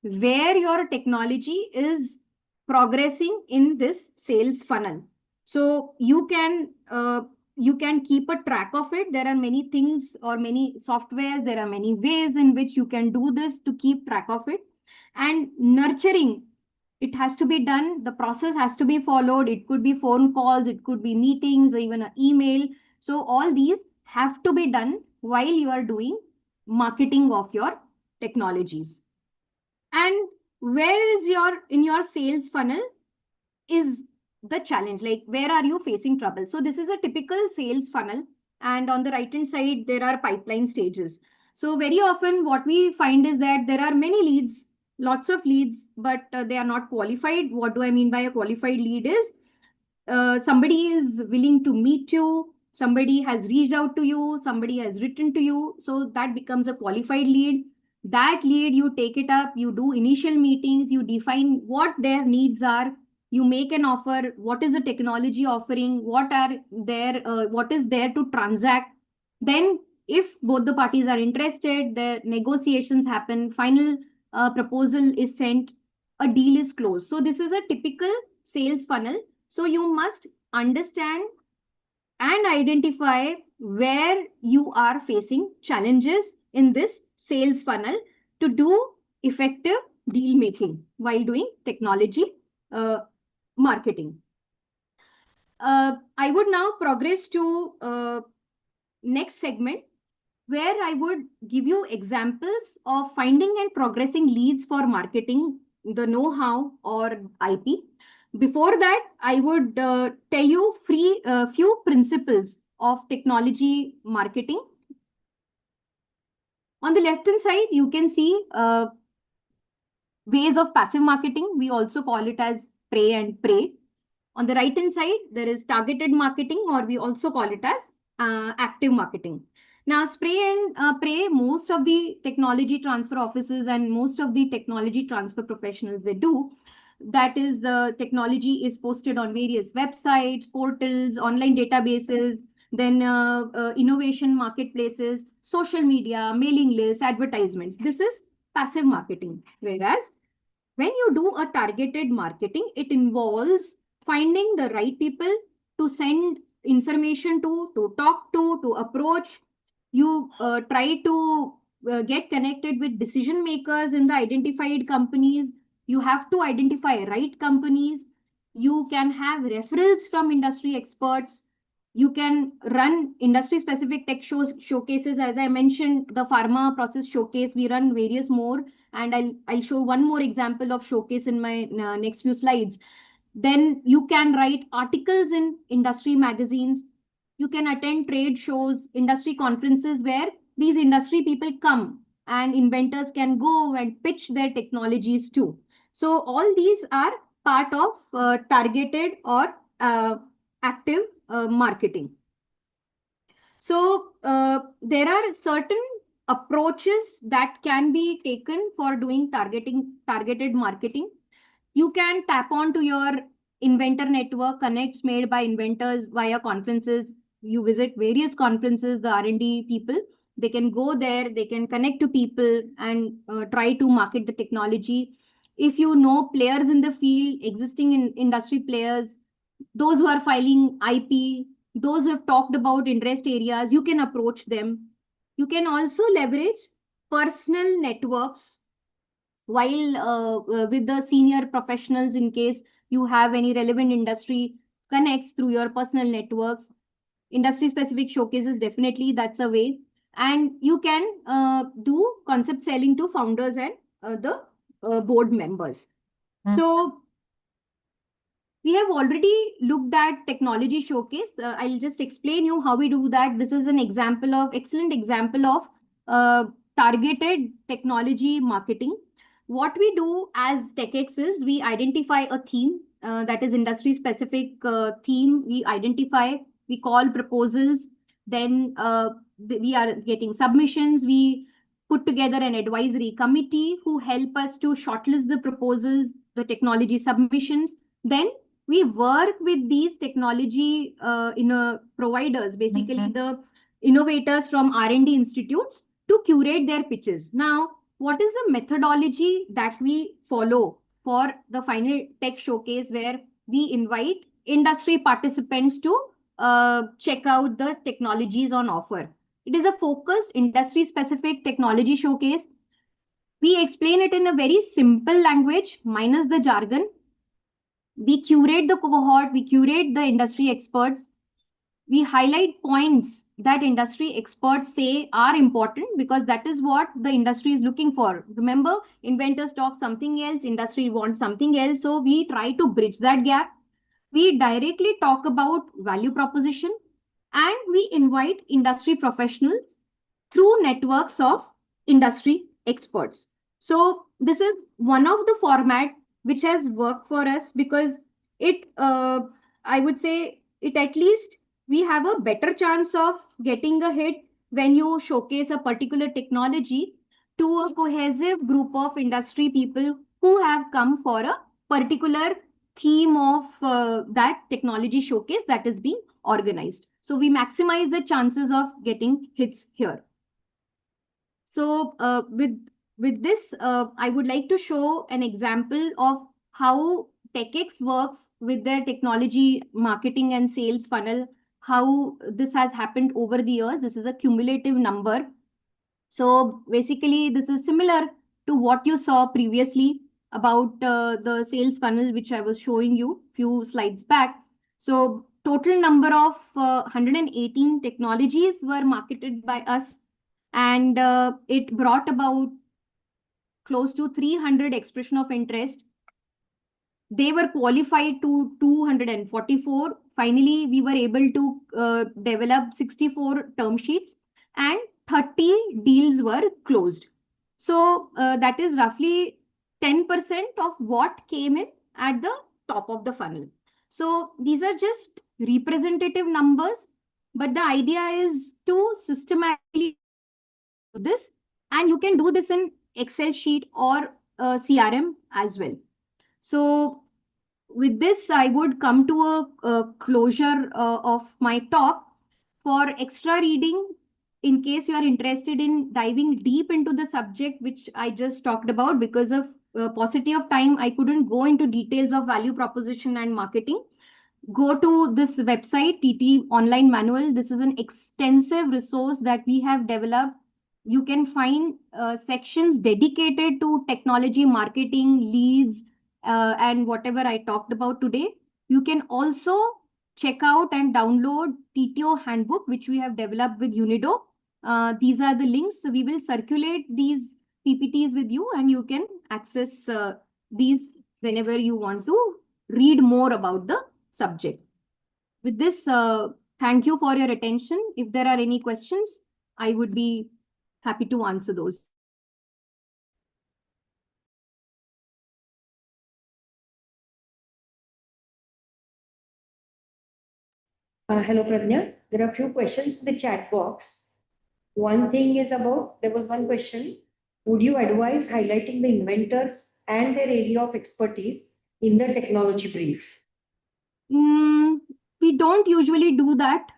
Speaker 1: where your technology is progressing in this sales funnel. So you can keep a track of it. There are many things or many softwares. There are many ways in which you can do this to keep track of it. And nurturing, it has to be done. The process has to be followed. It could be phone calls, it could be meetings, or even an email. So all these have to be done while you are doing marketing of your technologies. And where is in your sales funnel is the challenge, like where are you facing trouble? So this is a typical sales funnel, and on the right hand side there are pipeline stages. So very often what we find is that there are many leads, lots of leads, but they are not qualified. What do I mean by a qualified lead is somebody is willing to meet you, somebody has reached out to you, somebody has written to you, so that becomes a qualified lead. That lead, you take it up, you do initial meetings, you define what their needs are, you make an offer, what is the technology offering, what is there to transact. Then if both the parties are interested, the negotiations happen, final proposal is sent, a deal is closed. So this is a typical sales funnel. So you must understand and identify where you are facing challenges in this sales funnel to do effective deal making while doing technology marketing. I would now progress to next segment, where I would give you examples of finding and progressing leads for marketing, the know-how or IP. Before that, I would tell you few principles of technology marketing. On the left hand side, you can see ways of passive marketing. We also call it as pray and pray. On the right hand side, there is targeted marketing, or we also call it as active marketing. Now, spray and pray, most of the technology transfer offices and most of the technology transfer professionals, they do. That is, the technology is posted on various websites, portals, online databases, then innovation marketplaces, social media, mailing lists, advertisements. This is passive marketing. Whereas when you do a targeted marketing, it involves finding the right people to send information to talk to approach. You try to get connected with decision makers in the identified companies. You have to identify right companies. You can have referrals from industry experts. You can run industry specific tech showcases. As I mentioned, the pharma process showcase, we run various more, and I'll show one more example of showcase in my next few slides. Then you can write articles in industry magazines. You can attend trade shows, industry conferences where these industry people come and inventors can go and pitch their technologies too. So all these are part of targeted or active marketing. So there are certain approaches that can be taken for doing targeted marketing. You can tap on to your inventor network, connects made by inventors via conferences. You visit various conferences, the R&D people, they can go there, they can connect to people and try to market the technology. If you know players in the field, existing in industry players, those who are filing IP, those who have talked about interest areas, you can approach them. You can also leverage personal networks while with the senior professionals in case you have any relevant industry connects through your personal networks. Industry specific showcases, definitely that's a way. And you can do concept selling to founders and the board members. So we have already looked at technology showcase. I'll just explain you how we do that. This is an example of excellent example of targeted technology marketing. What we do as TechX is we identify a theme that is industry specific theme. We identify, we call proposals. Then we are getting submissions. We put together an advisory committee who help us to shortlist the proposals, the technology submissions. Then we work with these technology providers, basically the innovators from R&D institutes, to curate their pitches. Now, what is the methodology that we follow for the final tech showcase, where we invite industry participants to check out the technologies on offer? It is a focused industry specific technology showcase. We explain it in a very simple language, minus the jargon. We curate the cohort, we curate the industry experts. We highlight points that industry experts say are important because that is what the industry is looking for. Remember, inventors talk something else, industry wants something else. So we try to bridge that gap. We directly talk about value proposition, and we invite industry professionals through networks of industry experts. So this is one of the format which has worked for us because it, I would say, it at least we have a better chance of getting a hit when you showcase a particular technology to a cohesive group of industry people who have come for a particular theme of that technology showcase that is being organized. So we maximize the chances of getting hits here. So with this, I would like to show an example of how TechX works with their technology marketing and sales funnel, how this has happened over the years. This is a cumulative number. So basically, this is similar to what you saw previously about the sales funnel, which I was showing you few slides back. So total number of 118 technologies were marketed by us, and it brought about close to 300 expression of interest. They were qualified to 244. Finally, we were able to develop 64 term sheets, and 30 deals were closed. So that is roughly 10% of what came in at the top of the funnel. So these are just representative numbers, but the idea is to systematically do this, and you can do this in Excel sheet or CRM as well. So with this, I would come to a closure of my talk. For extra reading, in case you are interested in diving deep into the subject which I just talked about, because of paucity of time, I couldn't go into details of value proposition and marketing. Go to this website, TT Online Manual. This is an extensive resource that we have developed. You can find sections dedicated to technology, marketing, leads, and whatever I talked about today. You can also check out and download TTO handbook, which we have developed with Unido. These are the links. So we will circulate these PPTs with you, and you can access these whenever you want to read more about the subject. With this, thank you for your attention. If there are any questions, I would be happy to answer those.
Speaker 4: Hello, Pradnya. There are a few questions in the chat box. One thing is about, there was one question. Would you advise highlighting the inventors and their area of expertise in the technology brief?
Speaker 1: We don't usually do that.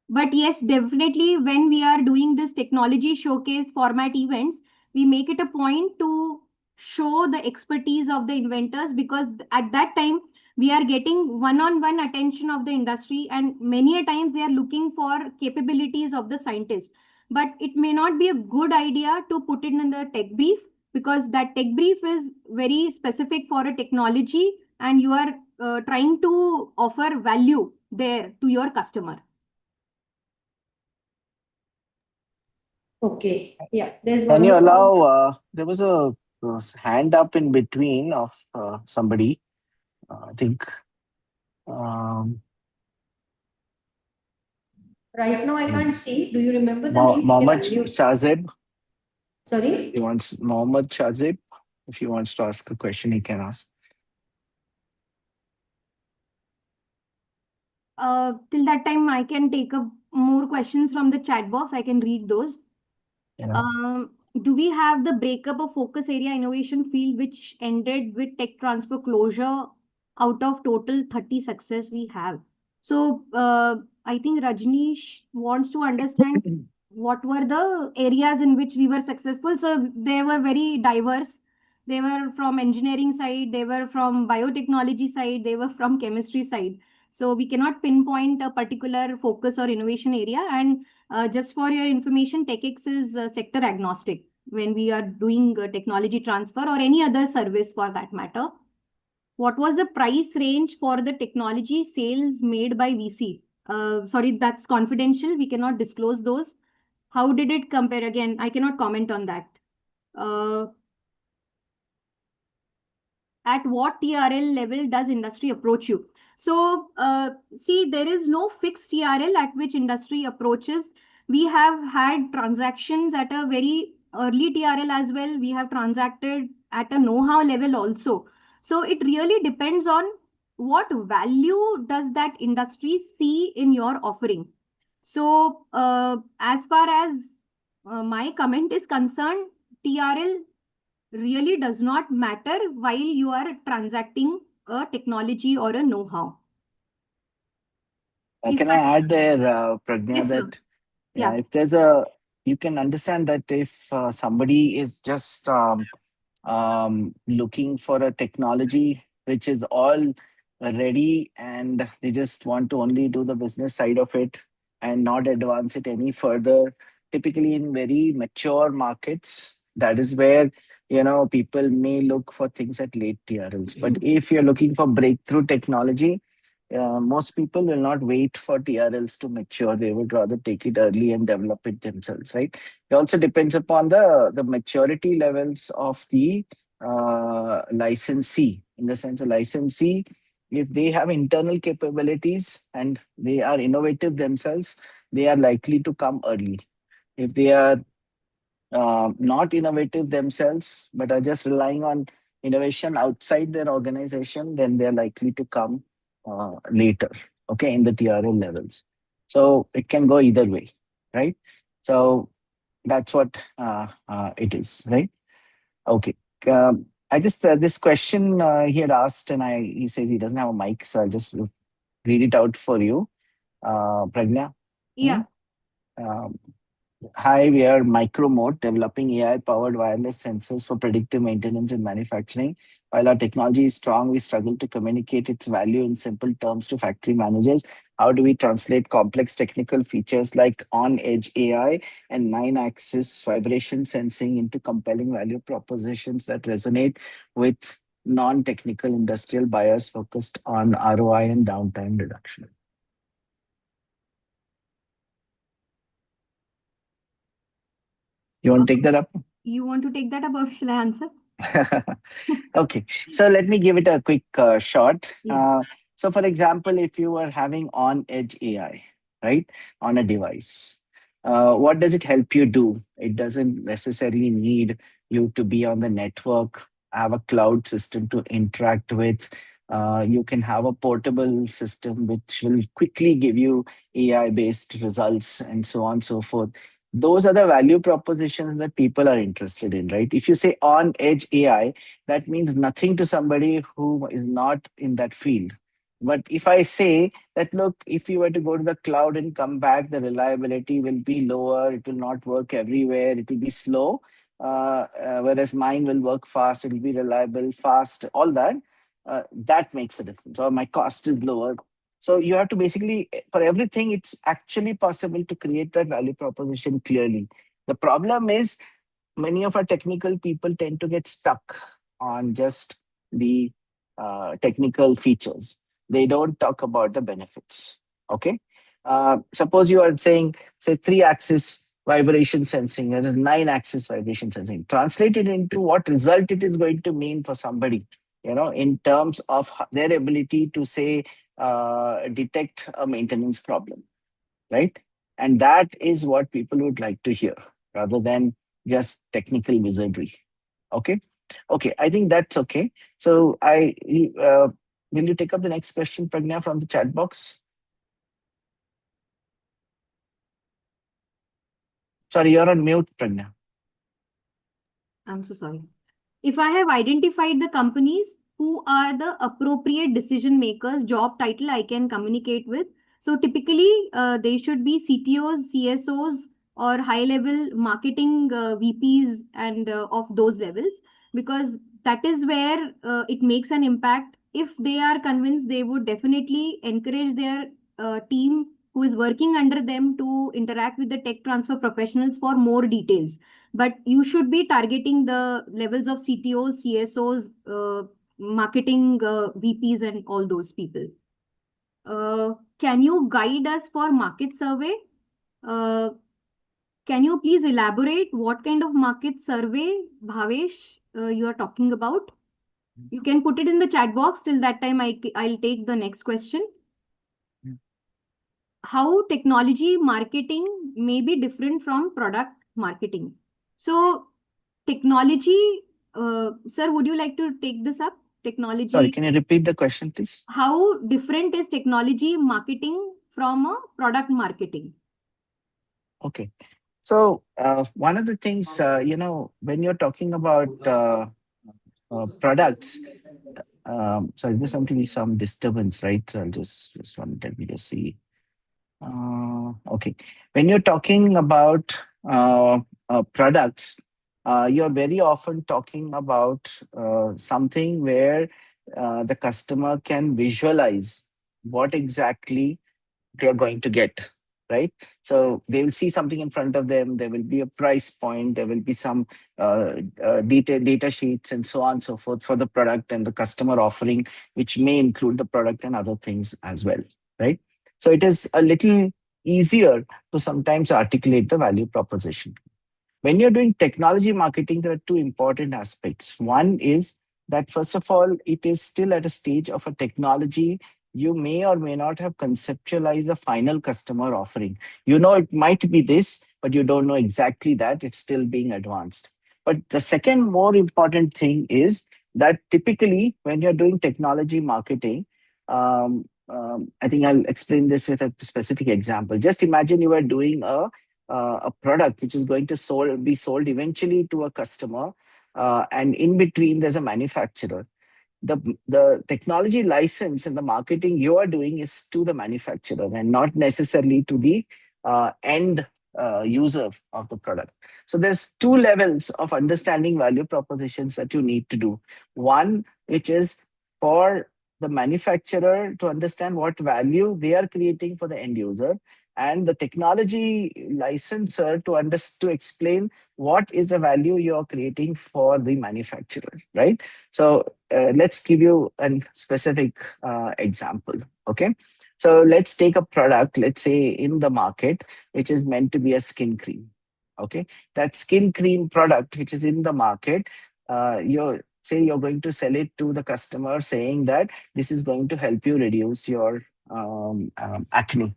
Speaker 1: But yes, definitely when we are doing this technology showcase format events, we make it a point to show the expertise of the inventors, because at that time we are getting one-on-one attention of the industry, and many a times they are looking for capabilities of the scientists. But it may not be a good idea to put it in the tech brief, because that tech brief is very specific for a technology, and you are trying to offer value there to your customer.
Speaker 4: Okay, yeah, there's
Speaker 5: Can
Speaker 4: one
Speaker 5: you
Speaker 4: more.
Speaker 5: allow, there was a hand up in between of somebody, I think.
Speaker 4: Right now, I can't see. Do you remember the name? You can
Speaker 5: Mohammed
Speaker 4: unmute.
Speaker 5: Shazib.
Speaker 4: Sorry?
Speaker 5: He wants Mohammed Shazib. If he wants to ask a question, he can ask.
Speaker 1: Till that time, I can take up more questions from the chat box. I can read those.
Speaker 5: Yeah.
Speaker 1: Do we have the breakup of focus area innovation field, which ended with tech transfer closure out of total 30 success we have? So I think Rajneesh wants to understand what were the areas in which we were successful. So they were very diverse. They were from engineering side, they were from biotechnology side, they were from chemistry side. So we cannot pinpoint a particular focus or innovation area. And just for your information, TechX is sector agnostic when we are doing technology transfer or any other service for that matter. What was the price range for the technology sales made by VC? Sorry, that's confidential. We cannot disclose those. How did it compare? Again, I cannot comment on that. At what TRL level does industry approach you? So see, there is no fixed TRL at which industry approaches. We have had transactions at a very early TRL as well. We have transacted at a know-how level also. So it really depends on what value does that industry see in your offering. So as far as my comment is concerned, TRL really does not matter while you are transacting a technology or a know-how.
Speaker 5: Can I add there, Pragnya,
Speaker 1: Yes, sir.
Speaker 5: that
Speaker 1: Yeah.
Speaker 5: if there's you can understand that if somebody is just looking for a technology which is all ready and they just want to only do the business side of it and not advance it any further, typically in very mature markets, that is where people may look for things at late TRLs. But if you're looking for breakthrough technology, most people will not wait for TRLs to mature. They would rather take it early and develop it themselves, right? It also depends upon the maturity levels of the licensee. In the sense, a licensee, if they have internal capabilities and they are innovative themselves, they are likely to come early. if they are not innovative themselves, but are just relying on innovation outside their organization, then they're likely to come later, okay, in the TRL levels. So it can go either way, right? So that's what it is, right? Okay. I just this question he had asked, and he says he doesn't have a mic, so I'll just read it out for you, Pragna. Hmm?
Speaker 1: Yeah.
Speaker 5: Um, Hi, we are Micromote, developing AI-powered wireless sensors for predictive maintenance in manufacturing. While our technology is strong, we struggle to communicate its value in simple terms to factory managers. How do we translate complex technical features like on-edge AI and nine-axis vibration sensing into compelling value propositions that resonate with non-technical industrial buyers focused on ROI and downtime reduction? You want to take that up?
Speaker 1: You want to take that up, or shall I answer?
Speaker 5: Okay, so let me give it a quick shot.
Speaker 1: Yeah.
Speaker 5: So, for example, if you are having on edge AI, right, on a device, what does it help you do? It doesn't necessarily need you to be on the network, have a cloud system to interact with. You can have a portable system which will quickly give you AI based results and so on and so forth. Those are the value propositions that people are interested in, right? If you say on edge AI, that means nothing to somebody who is not in that field. But if I say that, look, if you were to go to the cloud and come back, the reliability will be lower, it will not work everywhere, it will be slow, whereas mine will work fast, it will be reliable, fast, all that, that makes a difference. Or my cost is lower. So you have to basically, for everything, it's actually possible to create that value proposition clearly. The problem is many of our technical people tend to get stuck on just the technical features. They don't talk about the benefits. Okay. Suppose you are saying, say, 3-axis vibration sensing, there is 9-axis vibration sensing. Translate it into what result it is going to mean for somebody, in terms of their ability to say, detect a maintenance problem, right? And that is what people would like to hear rather than just technical wizardry. Okay. Okay. I think that's okay. So will you take up the next question, Pragna, from the chat box? Sorry, you're on mute, Pragna.
Speaker 1: I'm so sorry. If I have identified the companies who are the appropriate decision makers, job title I can communicate with. So typically, they should be CTOs, CSOs, or high level marketing VPs and of those levels, because that is where it makes an impact. If they are convinced, they would definitely encourage their team who is working under them to interact with the tech transfer professionals for more details. But you should be targeting the levels of CTOs, CSOs, marketing VPs, and all those people. Can you guide us for market survey? Uh, can you please elaborate what kind of market survey, Bhavesh, you are talking about? You can put it in the chat box. Till that time, I'll take the next question. How technology marketing may be different from product marketing. So technology, sir, would you like to take this up? Technology.
Speaker 5: Sorry, can you repeat the question, please?
Speaker 1: How different is technology marketing from a product marketing?
Speaker 5: Okay. So one of the things, when you're talking about products, sorry, there's something to be some disturbance, right? So I'll just want to let me just see. Okay. When you're talking about products, you're very often talking about something where the customer can visualize what exactly they're going to get, right? So they will see something in front of them. There will be a price point. There will be some data sheets and so on and so forth for the product and the customer offering, which may include the product and other things as well, right? So it is a little easier to sometimes articulate the value proposition. When you're doing technology marketing, there are two important aspects. One is that, first of all, it is still at a stage of a technology. You may or may not have conceptualized the final customer offering. It might be this, but you don't know exactly that. It's still being advanced. But the second more important thing is that typically when you're doing technology marketing, I think I'll explain this with a specific example. Just imagine you are doing a product which is going to be sold eventually to a customer, and in between there's a manufacturer. The technology license and the marketing you are doing is to the manufacturer and not necessarily to the end user of the product. So there's two levels of understanding value propositions that you need to do. One, which is for the manufacturer to understand what value they are creating for the end user, and the technology licensor to explain what is the value you're creating for the manufacturer, right? So let's give you a specific example. Okay. So let's take a product, let's say in the market, which is meant to be a skin cream. Okay. That skin cream product, which is in the market, you're going to sell it to the customer saying that this is going to help you reduce your acne.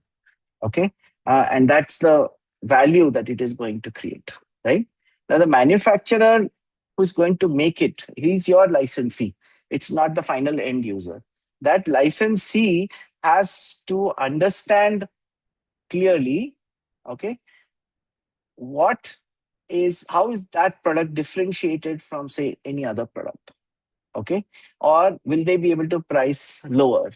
Speaker 5: Okay. And that's the value that it is going to create, right? Now, the manufacturer who's going to make it, he's your licensee. It's not the final end user. That licensee has to understand clearly, okay, how is that product differentiated from, say, any other product? Okay. Or will they be able to price lower?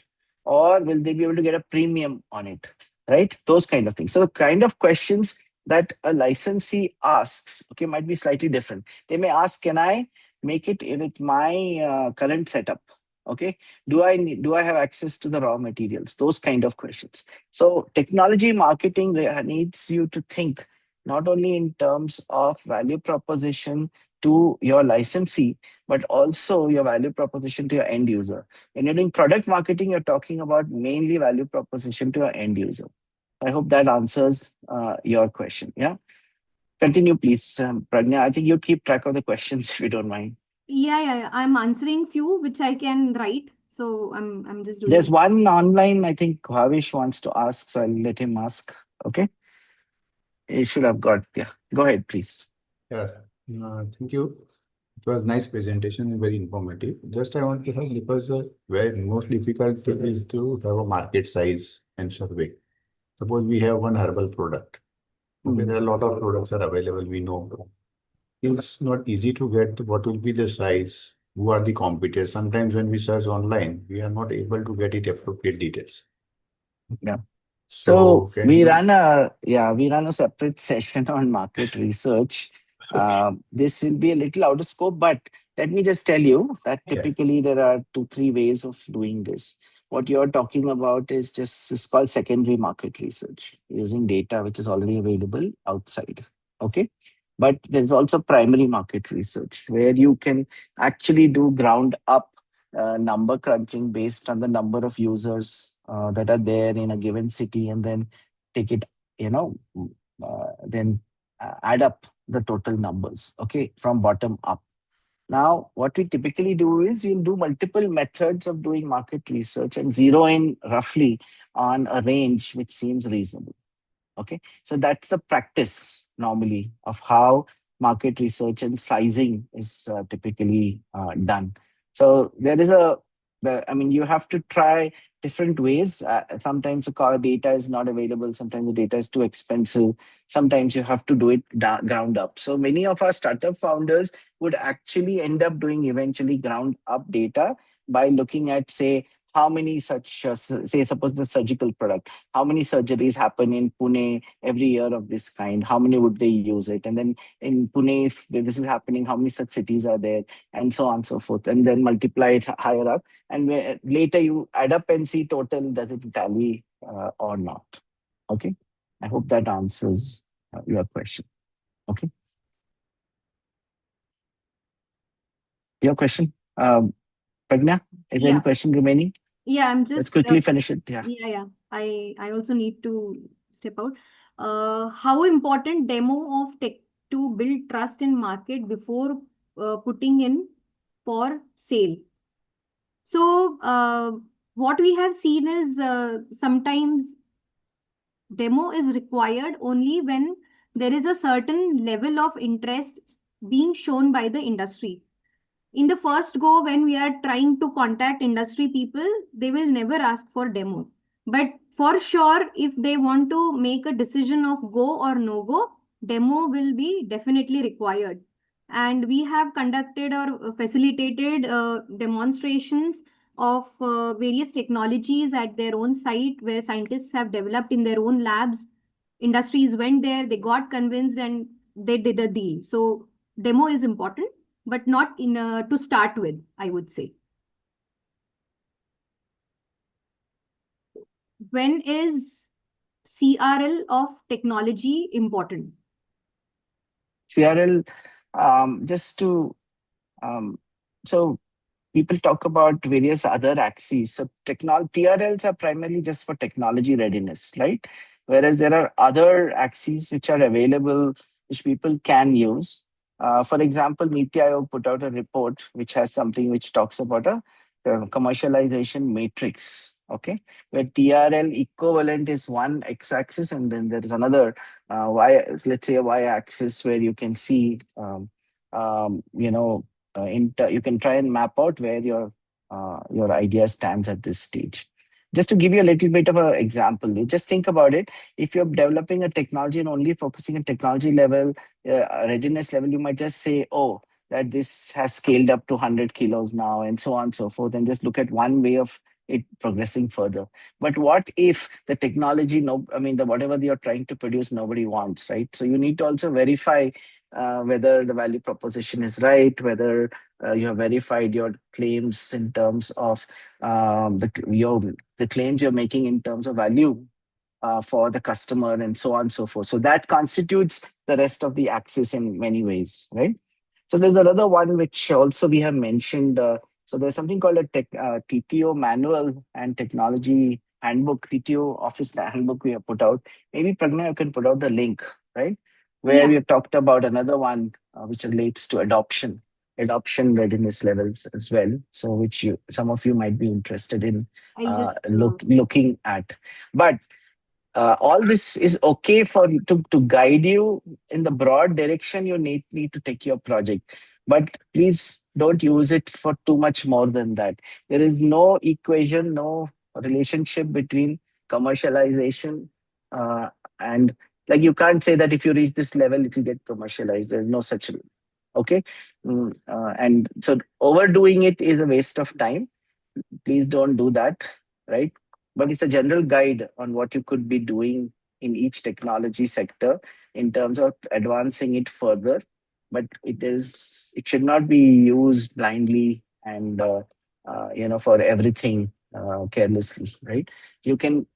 Speaker 5: Or will they be able to get a premium on it? Right? Those kind of things. So the kind of questions that a licensee asks, okay, might be slightly different. They may ask, can I make it with my current setup? Okay. Do I have access to the raw materials? Those kind of questions. So technology marketing needs you to think not only in terms of value proposition to your licensee, but also your value proposition to your end user. When you're doing product marketing, you're talking about mainly value proposition to your end user. I hope that answers your question. Yeah. Continue, please, Pradnya. I think you keep track of the questions if you don't mind.
Speaker 1: Yeah. I'm answering few which I can write. So I'm just doing
Speaker 5: There's
Speaker 1: it.
Speaker 5: one online, I think Havish wants to ask, so I'll let him ask. Okay. You should have got, yeah. Go ahead, please.
Speaker 6: Yeah, thank you. It was nice presentation and very informative. Just I want to have because where most difficult thing is to have a market size and survey. Suppose we have one herbal product. Okay, there are a lot of products are available. We know it's not easy to get what will be the size, who are the competitors. Sometimes when we search online, we are not able to get it appropriate details.
Speaker 5: Yeah.
Speaker 6: So
Speaker 5: So we run a separate session on market research. This will be a little out of scope, but let me just tell you that typically there are 2-3 ways of doing this. What you're talking about is called secondary market research, using data which is already available outside. Okay. But there's also primary market research where you can actually do ground up number crunching based on the number of users that are there in a given city, and then take it, then add up the total numbers, okay, from bottom up. Now, what we typically do is you'll do multiple methods of doing market research and zero in roughly on a range which seems reasonable. Okay, so that's the practice normally of how market research and sizing is typically done. So there is you have to try different ways. Sometimes the car data is not available. Sometimes the data is too expensive. Sometimes you have to do it ground up. So many of our startup founders would actually end up doing eventually ground up data by looking at, say, how many such, say, suppose the surgical product, how many surgeries happen in Pune every year of this kind? How many would they use it? And then in Pune, if this is happening, how many such cities are there? And so on and so forth. And then multiply it higher up. And later you add up and see total, does it tally or not? Okay. I hope that answers your question. Okay. Your question, Pragna, is there any question remaining?
Speaker 1: Yeah, I'm just
Speaker 5: let's quickly finish it. Yeah.
Speaker 1: I also need to step out. How important demo of tech to build trust in market before putting in for sale? So what we have seen is sometimes demo is required only when there is a certain level of interest being shown by the industry. In the first go, when we are trying to contact industry people, they will never ask for demo. But for sure, if they want to make a decision of go or no go, demo will be definitely required. And we have conducted or facilitated demonstrations of various technologies at their own site where scientists have developed in their own labs. Industries went there, they got convinced, and they did a deal. So demo is important, but not in to start with, I would say. When is CRL of technology important?
Speaker 5: CRL, just to so people talk about various other axes. So TRLs are primarily just for technology readiness, right? Whereas there are other axes which are available, which people can use. For example, Niti Aayog put out a report which has something which talks about a commercialization matrix. Okay, where TRL equivalent is one x-axis, and then there is another let's say a y-axis where you can see, you know, you can try and map out where your idea stands at this stage. Just to give you a little bit of an example, you just think about it. If you're developing a technology and only focusing on technology level, readiness level, you might just say, oh, that this has scaled up to 100 kilos now, and so on and so forth, and just look at one way of it progressing further. But what if the technology, no, I mean, the whatever you're trying to produce, nobody wants, right? So you need to also verify whether the value proposition is right, whether you have verified your claims in terms of the claims you're making in terms of value for the customer, and so on and so forth. So that constitutes the rest of the axis in many ways, right? So there's another one which also we have mentioned. So there's something called a TTO manual and technology handbook, TTO office handbook we have put out. Maybe Pragna, you can put out the link, right? Where
Speaker 1: Yeah.
Speaker 5: we have talked about another one which relates to adoption readiness levels as well. So which some of you might be interested in
Speaker 1: I'll just
Speaker 5: looking at. But all this is okay for you to guide you in the broad direction you need to take your project. But please don't use it for too much more than that. There is no equation, no relationship between commercialization and, like, you can't say that if you reach this level, it will get commercialized. There's no such. Okay. And so overdoing it is a waste of time. Please don't do that, right? But it's a general guide on what you could be doing in each technology sector in terms of advancing it further. But it should not be used blindly and for everything carelessly, right? You can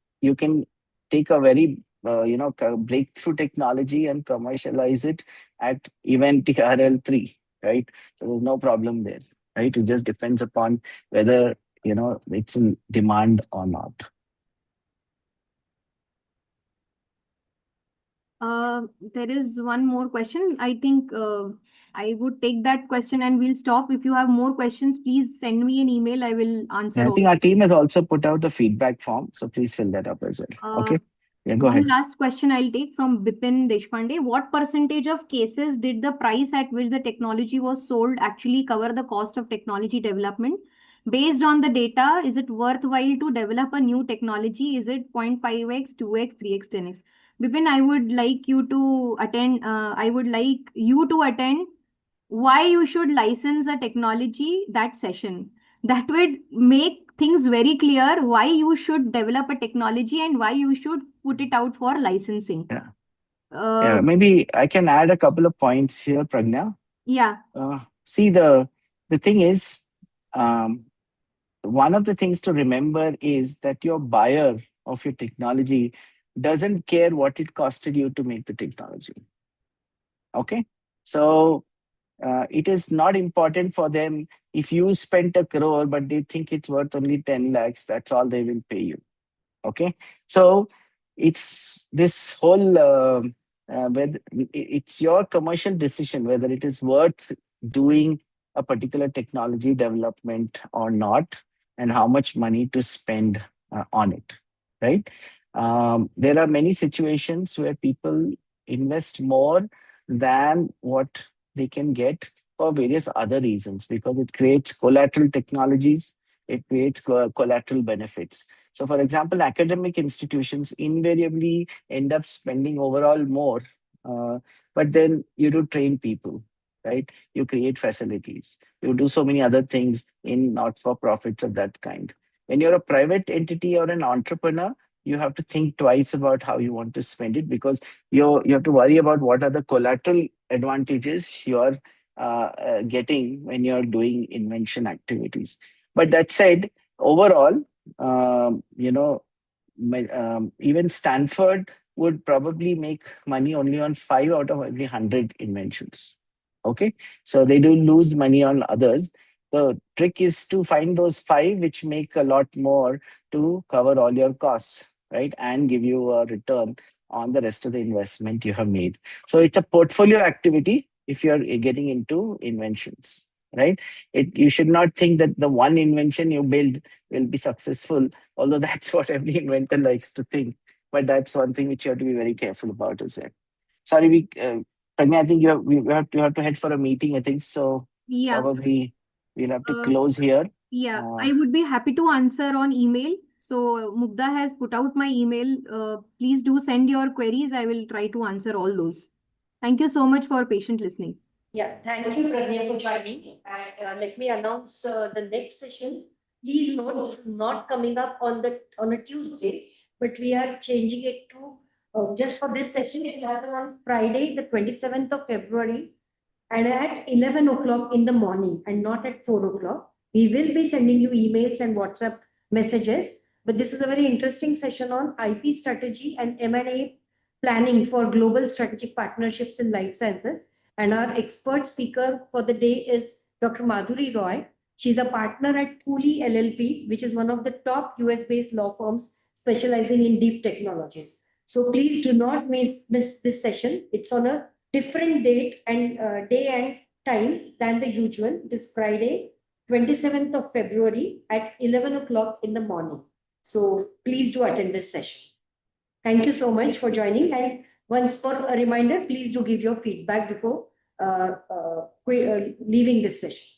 Speaker 5: take a very breakthrough technology and commercialize it at even TRL3, right? So there's no problem there, right? It just depends upon whether it's in demand or not.
Speaker 1: There is one more question. I think I would take that question and we'll stop. If you have more questions, please send me an email. I will answer
Speaker 5: I
Speaker 1: all.
Speaker 5: think our team has also put out the feedback form, so please fill that up as well. Okay. Yeah, go
Speaker 1: One
Speaker 5: ahead.
Speaker 1: last question I'll take from Bipin Deshpande. What percentage of cases did the price at which the technology was sold actually cover the cost of technology development? Based on the data, is it worthwhile to develop a new technology? Is it 0.5x, 2x, 3x, 10x? Bipin, I would like you to attend why you should license a technology, that session. That would make things very clear why you should develop a technology and why you should put it out for licensing.
Speaker 5: Yeah. Maybe I can add a couple of points here, Pragna.
Speaker 1: Yeah.
Speaker 5: See, the thing is, one of the things to remember is that your buyer of your technology doesn't care what it costed you to make the technology. Okay. So it is not important for them if you spent 1 crore, but they think it's worth only 10 lakhs. That's all they will pay you. Okay. So it's this whole, it's your commercial decision whether it is worth doing a particular technology development or not, and how much money to spend on it. Right. There are many situations where people invest more than what they can get for various other reasons, because it creates collateral technologies, it creates collateral benefits. So, for example, academic institutions invariably end up spending overall more, but then you do train people, right? You create facilities, you do so many other things in not for profits of that kind. When you're a private entity or an entrepreneur, you have to think twice about how you want to spend it, because you have to worry about what are the collateral advantages you're getting when you're doing invention activities. But that said, overall, you know, even Stanford would probably make money only on 5 out of every 100 inventions. Okay, so they do lose money on others. The trick is to find those five which make a lot more to cover all your costs, right? And give you a return on the rest of the investment you have made. So it's a portfolio activity if you're getting into inventions, right? You should not think that the one invention you build will be successful, although that's what every inventor likes to think. But that's one thing which you have to be very careful about as well. Sorry, Pradnya, I think you have to head for a meeting, I think. So
Speaker 1: Yeah.
Speaker 5: probably we'll have to
Speaker 1: Uh,
Speaker 5: close here.
Speaker 1: Yeah, I would be happy to answer on email. So Mugdha has put out my email. Please do send your queries. I will try to answer all those. Thank you so much for patient listening.
Speaker 4: Yeah, thank you, Pradnya, for joining. And let me announce the next session. Please note, this is not coming up on a Tuesday, but we are changing it to just for this session. It will happen on Friday, the 27th of February, and at 11 o'clock in the morning, and not at 4 o'clock. We will be sending you emails and WhatsApp messages. But this is a very interesting session on IP strategy and M&A planning for global strategic partnerships in life sciences. And our expert speaker for the day is Dr. Madhuri Roy. She's a partner at Cooley LLP, which is one of the top US-based law firms specializing in deep technologies. So please do not miss this session. It's on a different date and day and time than the usual. It is Friday, 27th of February at 11 o'clock in the morning. So please do attend this session. Thank you so much for joining. And once more, a reminder, please do give your feedback before leaving this session.